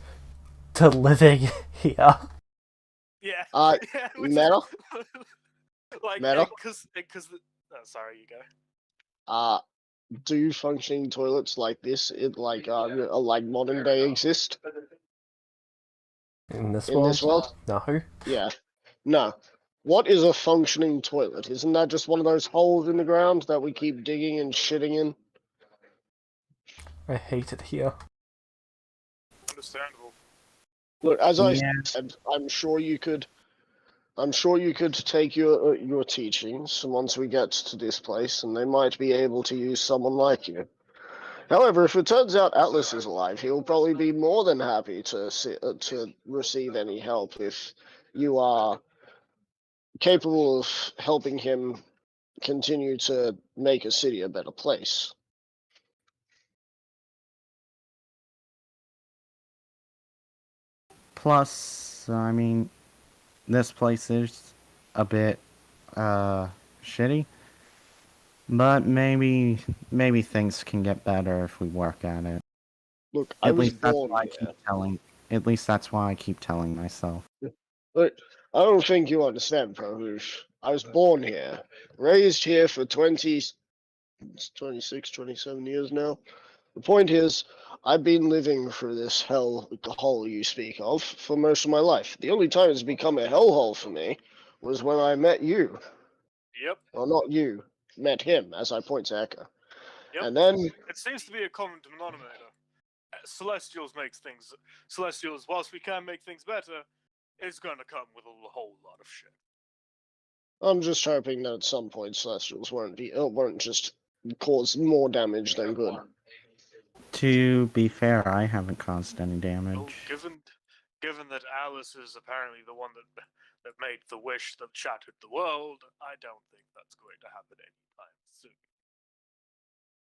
to living here. Yeah. Meta? Like, Meta? because sorry, you go. Do functioning toilets like this, like modern day exist? In this world? No. Yeah. No. What is a functioning toilet? Isn't that just one of those holes in the ground that we keep digging and shitting in? I hate it here. Understandable. Look, as I said, I'm sure you could take your teachings once we get to this place, and they might be able to use someone like you. However, if it turns out Atlas is alive, he'll probably be more than happy to receive any help if you are capable of helping him continue to make a city a better place. Plus, I mean, this place is a bit shitty, but maybe things can get better if we work at it. Look, I was born here. At least that's why I keep telling myself. But I don't think you understand, Prahush. I was born here, raised here for 26, 27 years now. The point is, I've been living through this hell hole you speak of for most of my life. The only time it's become a hellhole for me was when I met you. Yep. Well, not you. Met him, as I point to Echo. Yep. And then... It seems to be a common denominator. Celestials, whilst we can make things better, it's gonna come with a whole lot of shit. I'm just hoping that at some point Celestials won't just cause more damage than good. To be fair, I haven't caused any damage. Well, given that Alice is apparently the one that made the wish that shattered the world, I don't think that's going to happen anytime soon.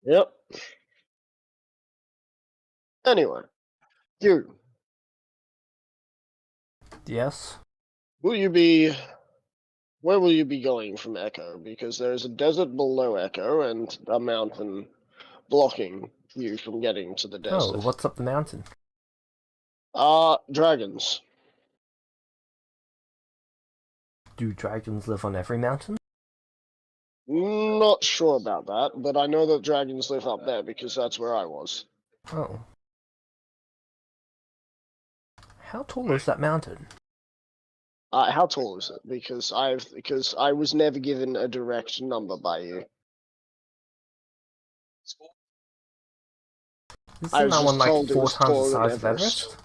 Yep. Anyway, you. Yes. Where will you be going from Echo? Because there's a desert below Echo and a mountain blocking you from getting to the desert. Oh, what's up the mountain? Dragons. Do dragons live on every mountain? Not sure about that, but I know that dragons live up there because that's where I was. Oh. How tall is that mountain? How tall is it? Because I was never given a direct number by you. I Isn't was that just one like told it 4 was times the taller than size of Everest. Everest?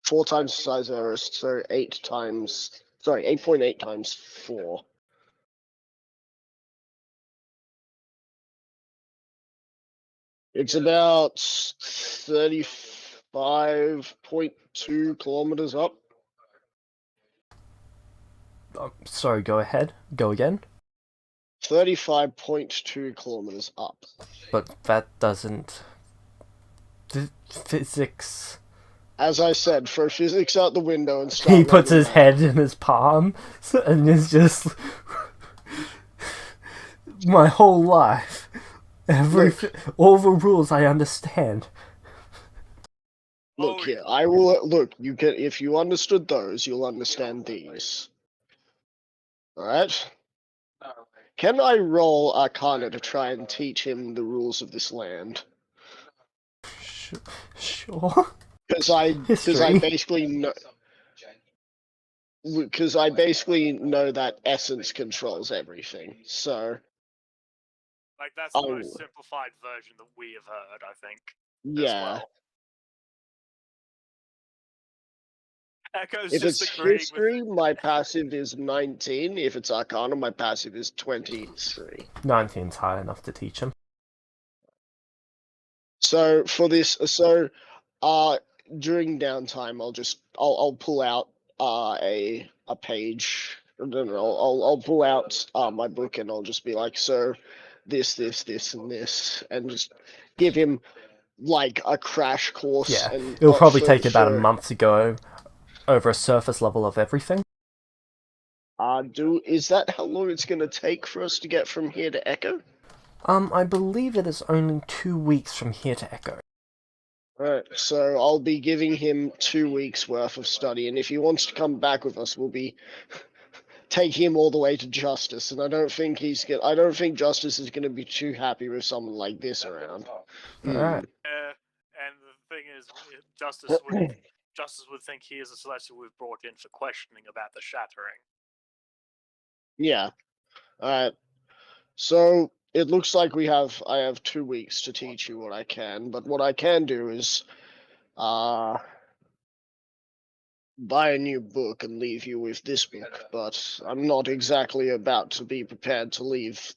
4 times the size of Everest, so 8.8 times 4. It's about 35.2 kilometers up. Oh, sorry, go ahead. Go again. 35.2 kilometers up. But that doesn't... Physics... As I said, throw physics out the window and start He puts running his back. head in his palm, and is just... My whole life. All the rules I understand. Look Oh, here, I will look. You can, if you understood those, you'll understand these. All right. Can I roll Arcana to try and teach him the rules of this land? Sure. Because I History. basically know. Because I basically know that essence controls everything. So Like, that's the most simplified version that we have heard, I think, as yeah. well. Echo's If just it's agreeing history, my passive is 19. If it's Arcana, my passive is 23. 19's high enough to teach him. So for this, during downtime, I'll pull out a page. I don't know. I'll pull out my book and I'll just be like, so this, and this, and just give him like a crash course. Yeah, And it'll probably take about a month to go over a surface level of everything. Is that how long it's gonna take for us to get from here to Echo? I believe it is only 2 weeks from here to Echo. Right, so I'll be giving him 2 weeks worth of study, and if he wants to come back with us, we'll be taking him all the way to Justice. And I don't think Justice is gonna be too happy with someone like this around. Alright. and the thing is, Justice would think he is a Celestial we've brought in for questioning about the shattering. Yeah. Alright. So it looks like I have 2 weeks to teach you what I can, but what I can do is buy a new book and leave you with this book, but I'm not exactly about to be prepared to leave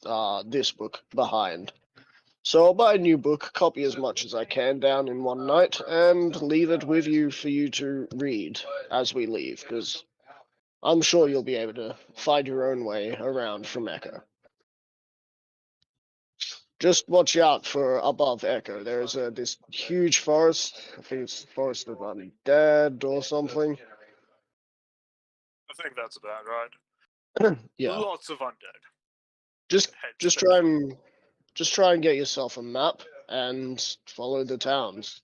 this book behind. So I'll buy a new book, copy as much as I can down in one night, and leave it with you for you to read as we leave, because I'm sure you'll be able to find your own way around from Echo. Just watch out for above Echo. There's this huge forest. I think it's the Forest of Undead or something. I think that's about right. Yeah. Lots of undead. Just try and get yourself a map and follow the towns.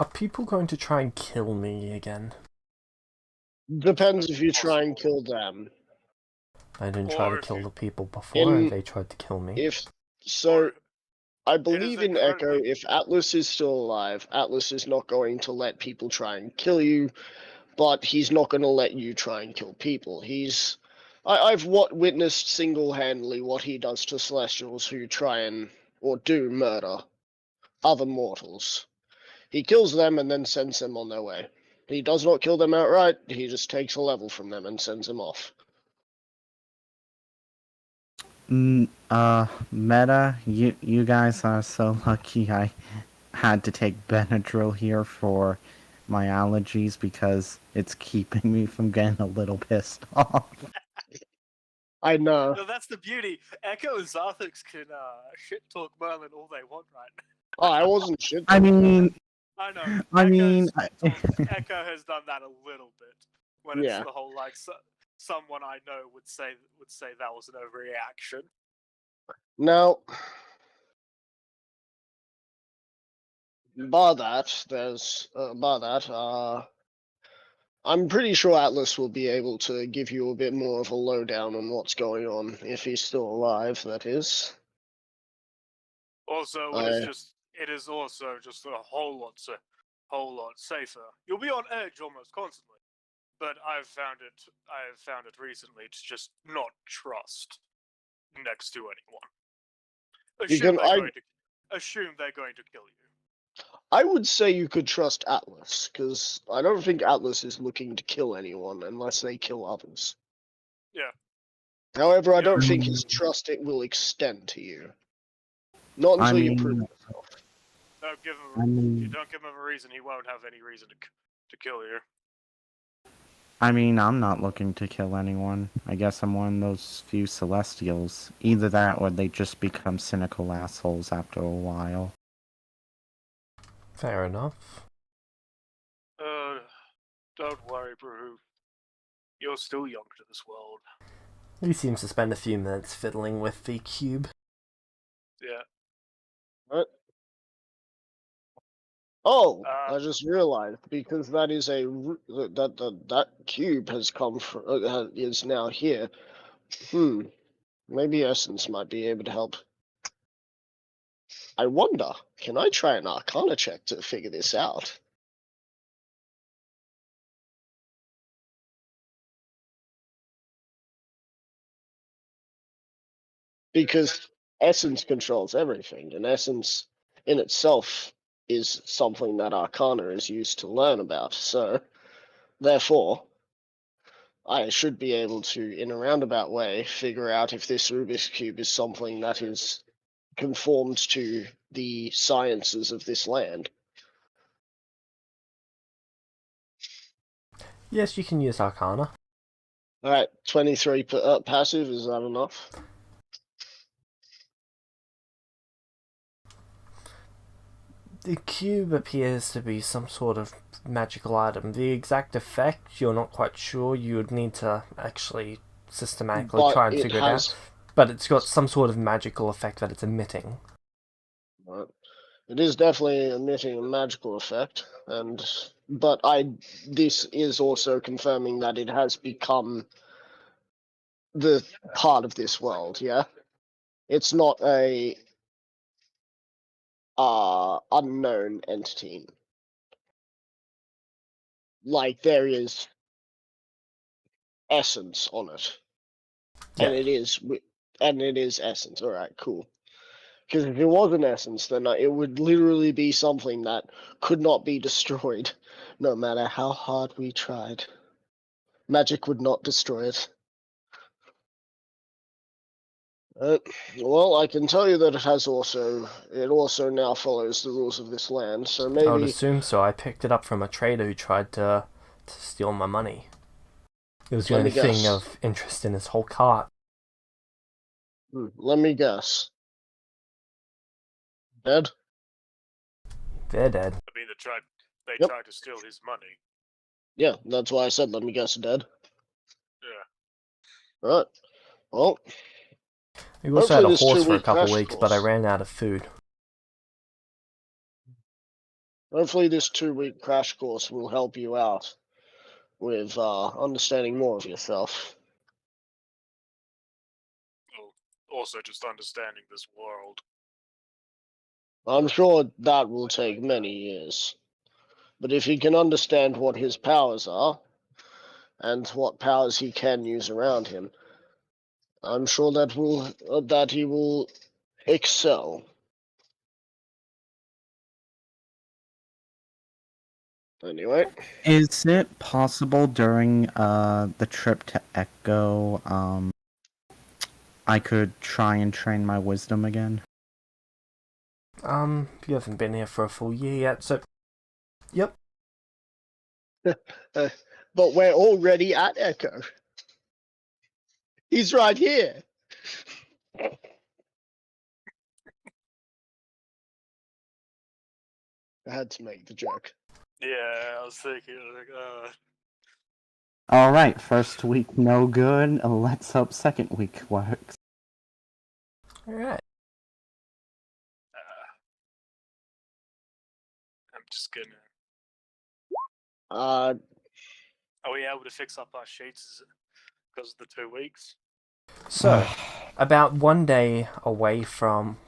Are people going to try and kill me again? Depends if you try and kill them. I didn't try to Or if kill you, the people before, In they tried to kill me. if so, or I it is believe in Echo. incredibly. If Atlas is still alive, Atlas is not going to let people try and kill you, but he's not going to let you try and kill people. I've witnessed single-handedly what he does to Celestials who try and or do murder other mortals. He kills them and then sends them on their way. He does not kill them outright. He just takes a level from them and sends them off. Meta, you guys are so lucky I had to take Benadryl here for my allergies because it's keeping me from getting a little pissed off. I know. No, that's the beauty. Echo and Zarthix can shit talk Merlin all they want right now. Oh, I wasn't shit. I mean, I know. Echo has done that a little bit when it's Yeah. the whole like someone I know would say that was an overreaction. Now, bar that, I'm pretty sure Atlas will be able to give you a bit more of a lowdown on what's going on, if he's still alive, that is. Also, it is also just a whole lot safer. You'll be on edge almost constantly, but I've found it recently to just not trust next to anyone. Assume they're going to kill you. I would say you could trust Atlas, because I don't think Atlas is looking to kill anyone unless they kill others. Yeah. However, I You don't don't- think his trust it will extend to you. Not until you prove yourself. You don't give him a reason, he won't have any reason to kill you. I mean, I'm not looking to kill anyone. I guess I'm one of those few Celestials. Either that or they just become cynical assholes after a while. Fair enough. Don't worry, Brew. You're still young to this world. He seems to spend a few minutes fiddling with the cube. Yeah. What? Oh, I just realized because that is that cube has come from is now here. Maybe Essence might be able to help. I wonder, can I try an Arcana check to figure this out? Because Essence controls everything, and Essence in itself is something that Arcana is used to learn about. So, therefore, I should be able to, in a roundabout way, figure out if this Rubik's Cube is something that is conformed to the sciences of this land. Yes, you can use Arcana. Alright, 23 passive, is that enough? The cube appears to be some sort of magical item. The exact effect, you're not quite sure. You would need to actually systematically But try and it figure it has- out. But it's got some sort of magical effect that it's emitting. Right. It is definitely emitting a magical effect, but this is also confirming that it has become the part of this world, yeah? It's not a unknown entity. Like there is essence on it. Yeah. And it is essence. Alright, cool. Because if it was an essence, then it would literally be something that could not be destroyed, no matter how hard we tried. Magic would not destroy it. Well, I can tell you that it also now follows the rules of this land, so I would maybe... assume so. I picked it up from a trader who tried to steal my money. It was the Let only me guess. thing of interest in his whole cart. Let me guess. Dead? They're dead. I mean, they Yep. tried to steal his money. Yeah, that's why I said let me guess dead. Yeah. Right. Well, We also had a hopefully this horse for a 2-week couple crash weeks, but I course. ran out of food. Hopefully this 2-week crash course will help you out with understanding more of yourself. also just understanding this world. I'm sure that will take many years. But if he can understand what his powers are, and what powers he can use around him, I'm sure that he will excel. Anyway, Is it possible during the trip to Echo, I could try and train my wisdom again? You haven't been here for a full year yet, so yep. but we're already at Echo. He's right here. I had to make the joke. Yeah, I was thinking, Alright, first week no good, let's hope second week works. Alright. I'm just gonna. Uh, Are we able to fix up our sheets because of the 2 weeks? So, about 1 day away from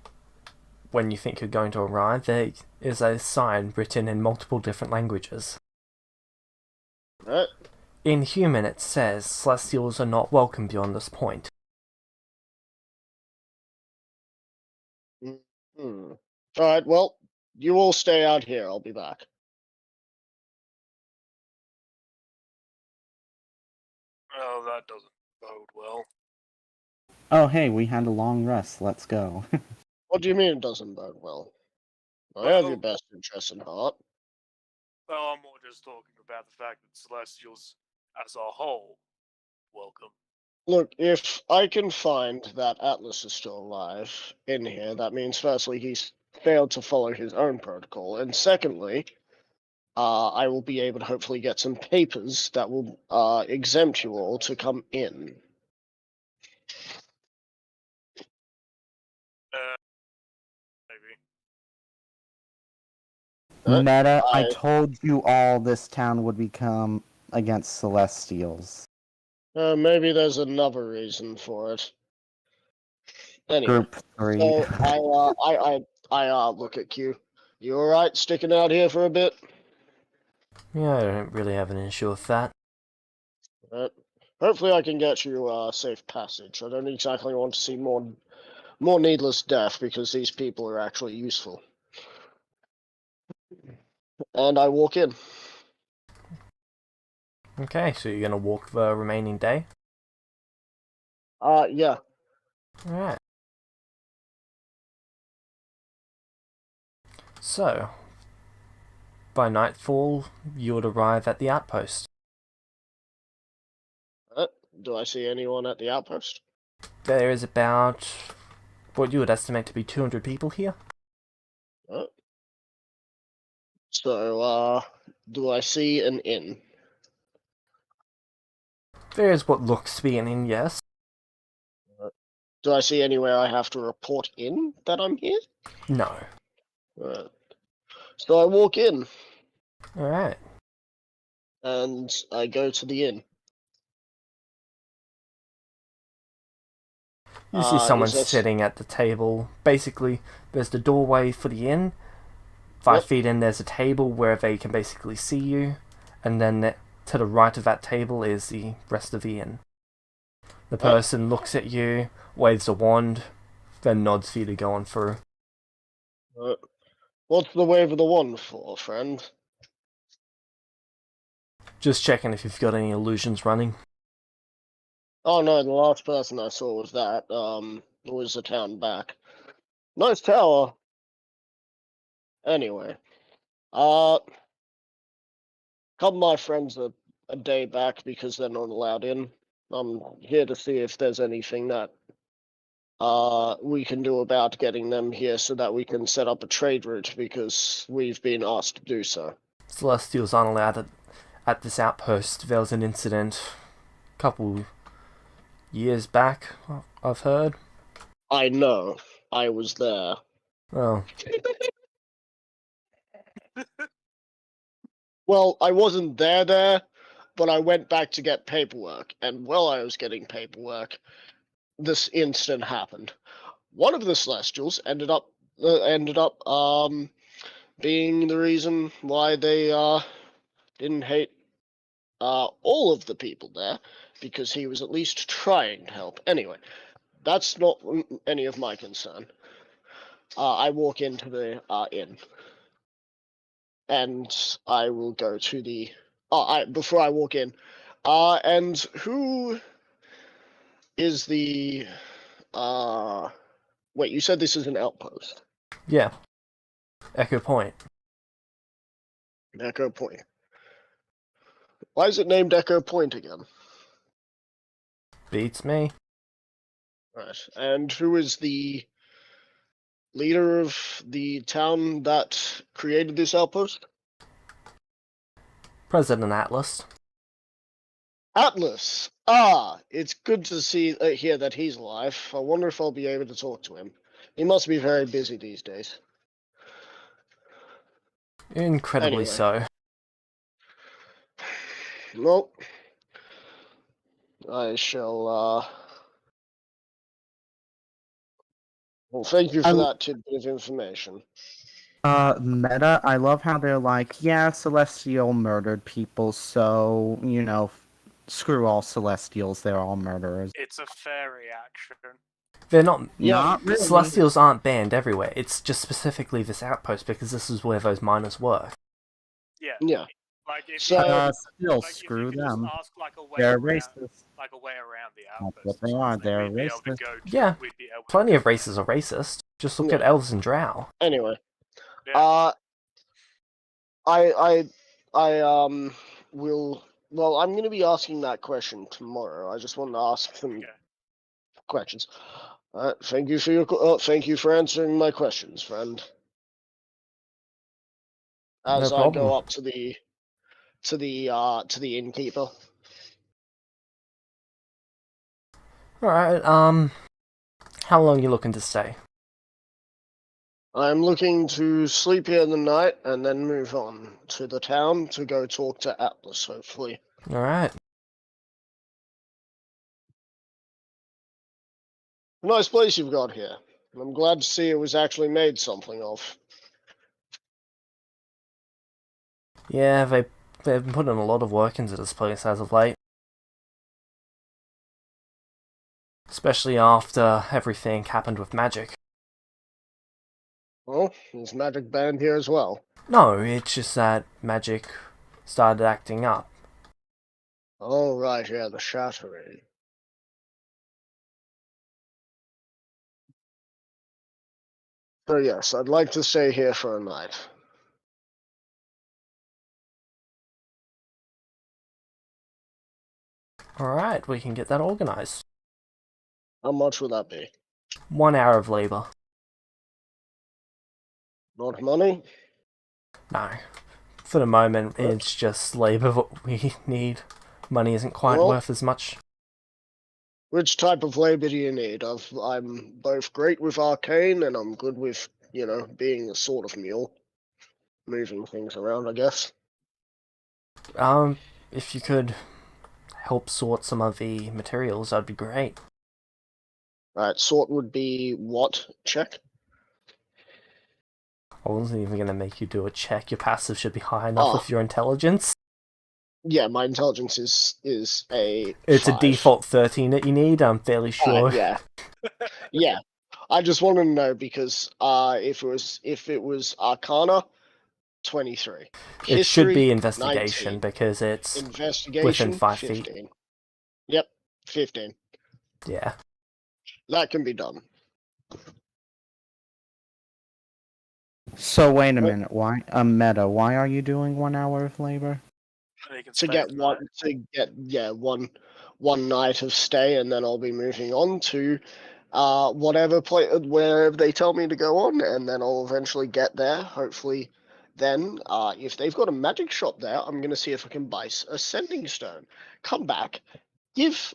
when you think you're going to arrive, there is a sign written in multiple different languages. right. In human, it says Celestials are not welcome beyond this point. Hmm. Alright, well, you all stay out here. I'll be back. Oh, that doesn't bode well. Oh hey, we had a long rest, let's go. What do you mean it doesn't bode well? I have your Well, best interests in heart. well, I'm more just talking about the fact that Celestials as a whole welcome. Look, if I can find that Atlas is still alive in here, that means firstly he's failed to follow his own protocol, and secondly, I will be able to hopefully get some papers that will exempt you all to come in. Maybe. Meta, I I- told you all this town would become against Celestials. Maybe there's another reason for it. Anyway, Group 3. so I look at Q. You all right? Sticking out here for a bit? Yeah, I don't really have an issue with that. Right. Hopefully, I can get you safe passage. I don't exactly want to see more needless death because these people are actually useful. And I walk in. Okay, so you're gonna walk the remaining day? Yeah. Alright. So, by nightfall, you would arrive at the outpost. Do I see anyone at the outpost? There is about what you would estimate to be 200 people here. So, do I see an inn? There is what looks to be an inn, yes. Do I see anywhere I have to report in that I'm here? No. So I walk in Alright. and I go to the inn. You see someone is this- sitting at the table. Basically, there's the doorway for the inn. 5 Yep. feet in, there's a table where they can basically see you. And then to the right of that table is the rest of the inn. The person looks at you, waves a wand, then nods for you to go on through. What's the wave of the wand for, friend? Just checking if you've got any illusions running. Oh no, the last person I saw was that. Was the town back. Nice tower. Anyway, couple of my friends are a day back because they're not allowed in. I'm here to see if there's anything that we can do about getting them here so that we can set up a trade route because we've been asked to do so. Celestials aren't allowed at this outpost. There was an incident a couple years back, I've heard. I know. I was there. Oh, Well, I wasn't there, but I went back to get paperwork. And while I was getting paperwork, this incident happened. One of the Celestials ended up being the reason why they didn't hate all of the people there, because he was at least trying to help. Anyway, that's not any of my concern. I walk into the inn, and I will go to the. Before I walk in, and who is the? Wait, you said this is an outpost. Yeah. Echo Point. Echo Point. Why is it named Echo Point again? Beats me. Right. And who is the leader of the town that created this outpost? President Atlas. Atlas! It's good to hear that he's alive. I wonder if I'll be able to talk to him. He must be very busy these days. Incredibly Anyway. so. Well, I shall, well, thank you for that tidbit of information. Meta, I love how they're like, yeah, Celestial murdered people, so, screw all Celestials, they're all murderers. It's a fair reaction. They're not. Yeah, Not really. Celestials aren't banned everywhere. It's just specifically this outpost because this is where those miners work. Yeah. Yeah. Like if So- you, Still, like, if screw you could them. Just ask like a way They're around, racist. like a way around the That's outpost. what they or are, something, they're we'd be able to racist. go to- Yeah. we'd be able to Plenty go of races are racist. Just look Yeah. at elves and drow. Anyway. Yeah. I will. Well, I'm going to be asking that question tomorrow. I just wanted to ask some Okay. questions. Thank you for your. Thank you for answering my questions, friend. As No I problem. go up to the innkeeper. Alright, how long are you looking to stay? I'm looking to sleep here the night and then move on to the town to go talk to Atlas, hopefully. Alright. Nice place you've got here. I'm glad to see it was actually made something of. Yeah, they've been putting a lot of work into this place as of late. Especially after everything happened with magic. Well, there's magic banned here as well. No, it's just that magic started acting up. Oh, right, yeah, the shattering. So yes, I'd like to stay here for a night. Alright, we can get that organised. How much would that be? 1 hour of labour. Not money? No. For the moment, it's just labour what we need. Money isn't quite Well- worth as much. Which type of labor do you need? I'm both great with arcane and I'm good with, being a sort of mule. Moving things around, I guess. If you could help sort some of the materials, that'd be great. Right, sort would be what? Check? I wasn't even going to make you do a check. Your passive should be high enough Oh. with your intelligence. Yeah, my intelligence is a It's 5. a default 13 that you need, I'm fairly sure. Yeah. Yeah. I just wanted to know because if it was Arcana, 23. It should History, be investigation 19. because it's Investigation, within 5 feet. 15. Yep, 15. Yeah. That can be done. So wait a minute, why? Meta, why are you doing 1 hour of labor? They can To stay get the one night. one night of stay, and then I'll be moving on to wherever they tell me to go on, and then I'll eventually get there. Hopefully, then if they've got a magic shop there, I'm gonna see if I can buy a sending stone. Come back, give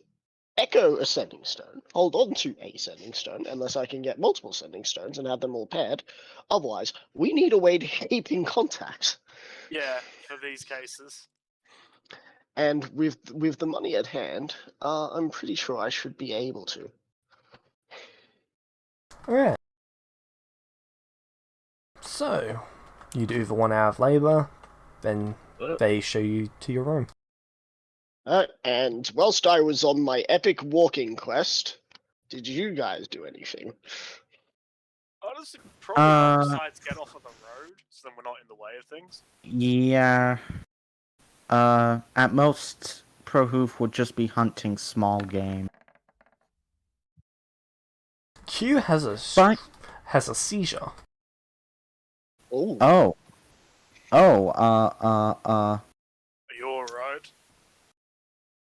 Echo a sending stone. Hold on to a sending stone, unless I can get multiple sending stones and have them all paired. Otherwise, we need a way to keep in contact. Yeah, for these cases. And with the money at hand, I'm pretty sure I should be able to. Alright. So, you do the 1 hour of labour, then they show you to your room. And whilst I was on my epic walking quest, did you guys do anything? Honestly, probably not, besides get off of the road, so then we're not in the way of things. Yeah. At most, Prohoof would just be hunting small game. Q has But a seizure. Oh. oh, Are you alright?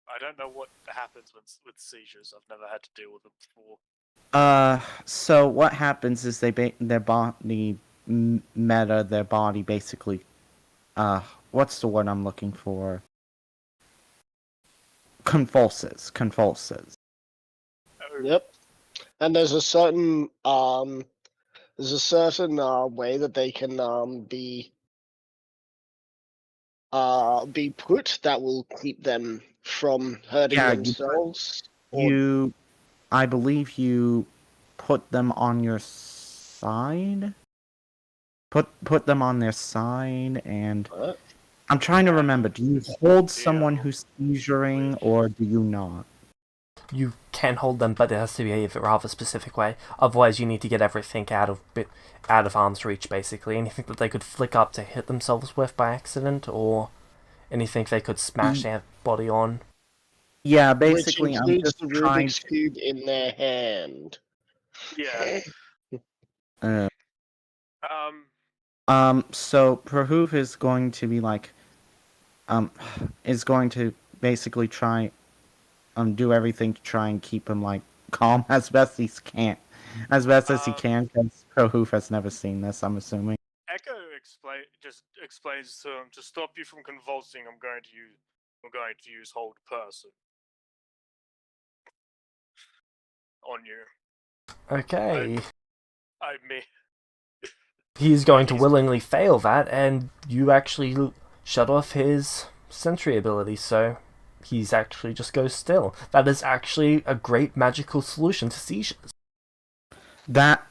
I don't know what happens with seizures. I've never had to deal with them before. So what happens is their body their body basically, what's the word I'm looking for? Convulses. Oh, Yep. And there's a certain way that they can be put that will keep them from hurting Yeah, themselves. I believe you put them on your side. Put them on their side, and I'm trying to remember. Do you hold someone who's seizuring, or do you not? You can hold them, but it has to be a rather specific way. Otherwise, you need to get everything out of arm's reach, basically. Anything that they could flick up to hit themselves with by accident, or anything they could smash their body on. Yeah, Which basically, I'm includes just the trying Rubik's Cube in their hand. yeah. to. So Prahoov is going to be like, is going to basically try, do everything to try and keep him like calm as best he can, because Prahoov has never seen this. I'm assuming. Echo explains to him, to stop you from convulsing. I'm going to use hold person on you. Okay. I mean, He's going to willingly fail that, and you actually shut off his sensory ability, so he's actually just goes still. That is actually a great magical solution to seizures. That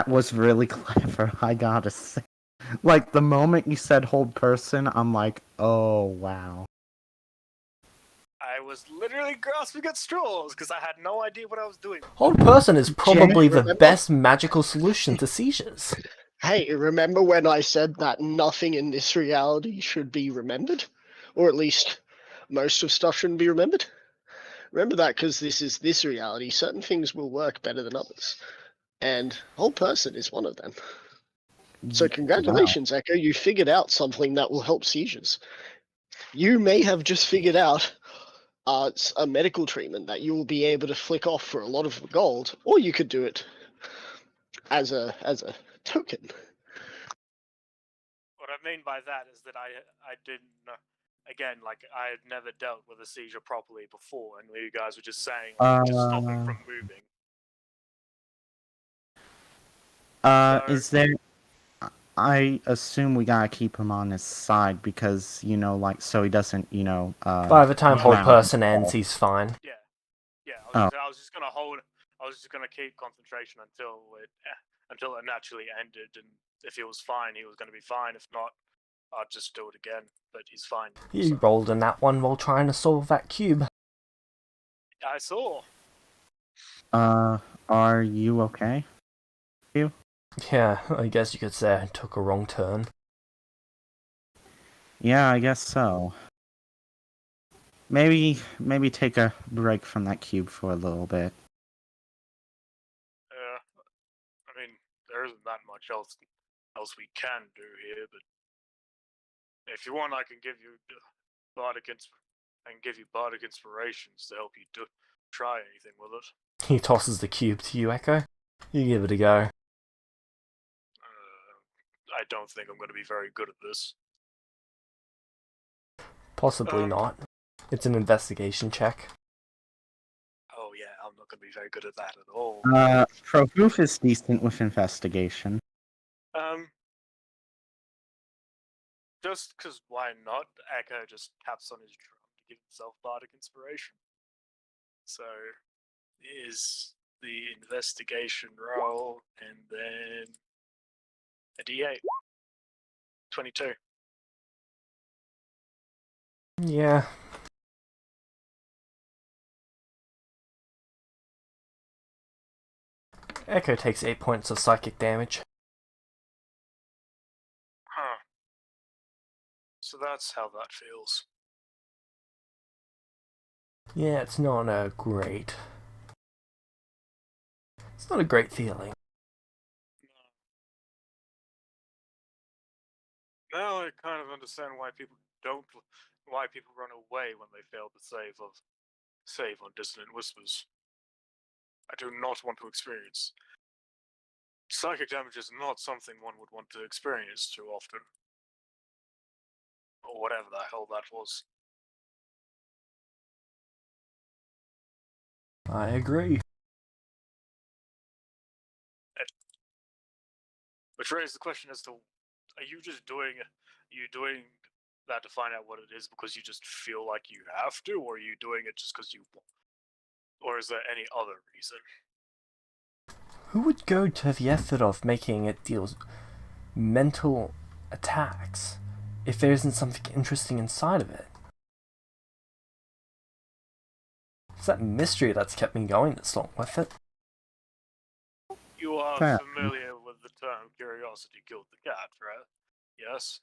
was really clever, I gotta say. Like, the moment you said hold person, I'm like, oh wow. I was literally grasping at straws because I had no idea what I was doing. Hold person is probably the remember? best magical solution to seizures. Hey, remember when I said that nothing in this reality should be remembered? Or at least most of stuff shouldn't be remembered? Remember that, because this is this reality. Certain things will work better than others. And whole person is one of them. So congratulations, Echo, you figured out something that will help seizures. You may have just figured out a medical treatment that you will be able to flick off for a lot of gold, or you could do it as a token. What I mean by that is that I didn't again, like, I had never dealt with a seizure properly before, and you guys were just saying just stopping from moving. Is there? I assume we gotta keep him on his side because, like, so he doesn't, By the time hold drown person himself. ends, he's fine. Yeah. Oh. I was just gonna hold. I was just gonna keep concentration until it naturally ended, and if he was fine, he was gonna be fine. If not, I'd just do it again. But he's fine. You rolled in that one while trying to solve that cube. I saw. Are you okay? Yeah, I guess you could say I took a wrong turn. Yeah, I guess so. Maybe take a break from that cube for a little bit. I mean, there isn't that much else we can do here, but if you want, I can give you bardic inspirations to help you try anything with it. He tosses the cube to you, Echo. You give it a go. I don't think I'm going to be very good at this. Possibly not. It's an investigation check. Oh yeah, I'm not going to be very good at that at all. Proof is decent with investigation. Just because why not? Echo just taps on his drum to give himself bardic inspiration. So, is the investigation roll, and then a D8. 22. Yeah. Echo takes 8 points of psychic damage. Huh. So that's how that feels. Yeah, it's not a great... It's not a great feeling. Now I kind of understand why people run away when they fail to save on Dissonant Whispers. I do not want to experience. Psychic damage is not something one would want to experience too often. Or whatever the hell that was. I agree. Which raises the question as to, are you doing that to find out what it is because you just feel like you have to, or are you doing it just because you want? Or is there any other reason? Who would go to the effort of making it deal mental attacks if there isn't something interesting inside of it? It's that mystery that's kept me going this long with it. You are Fair. familiar with the term curiosity killed the cat, right? Yes?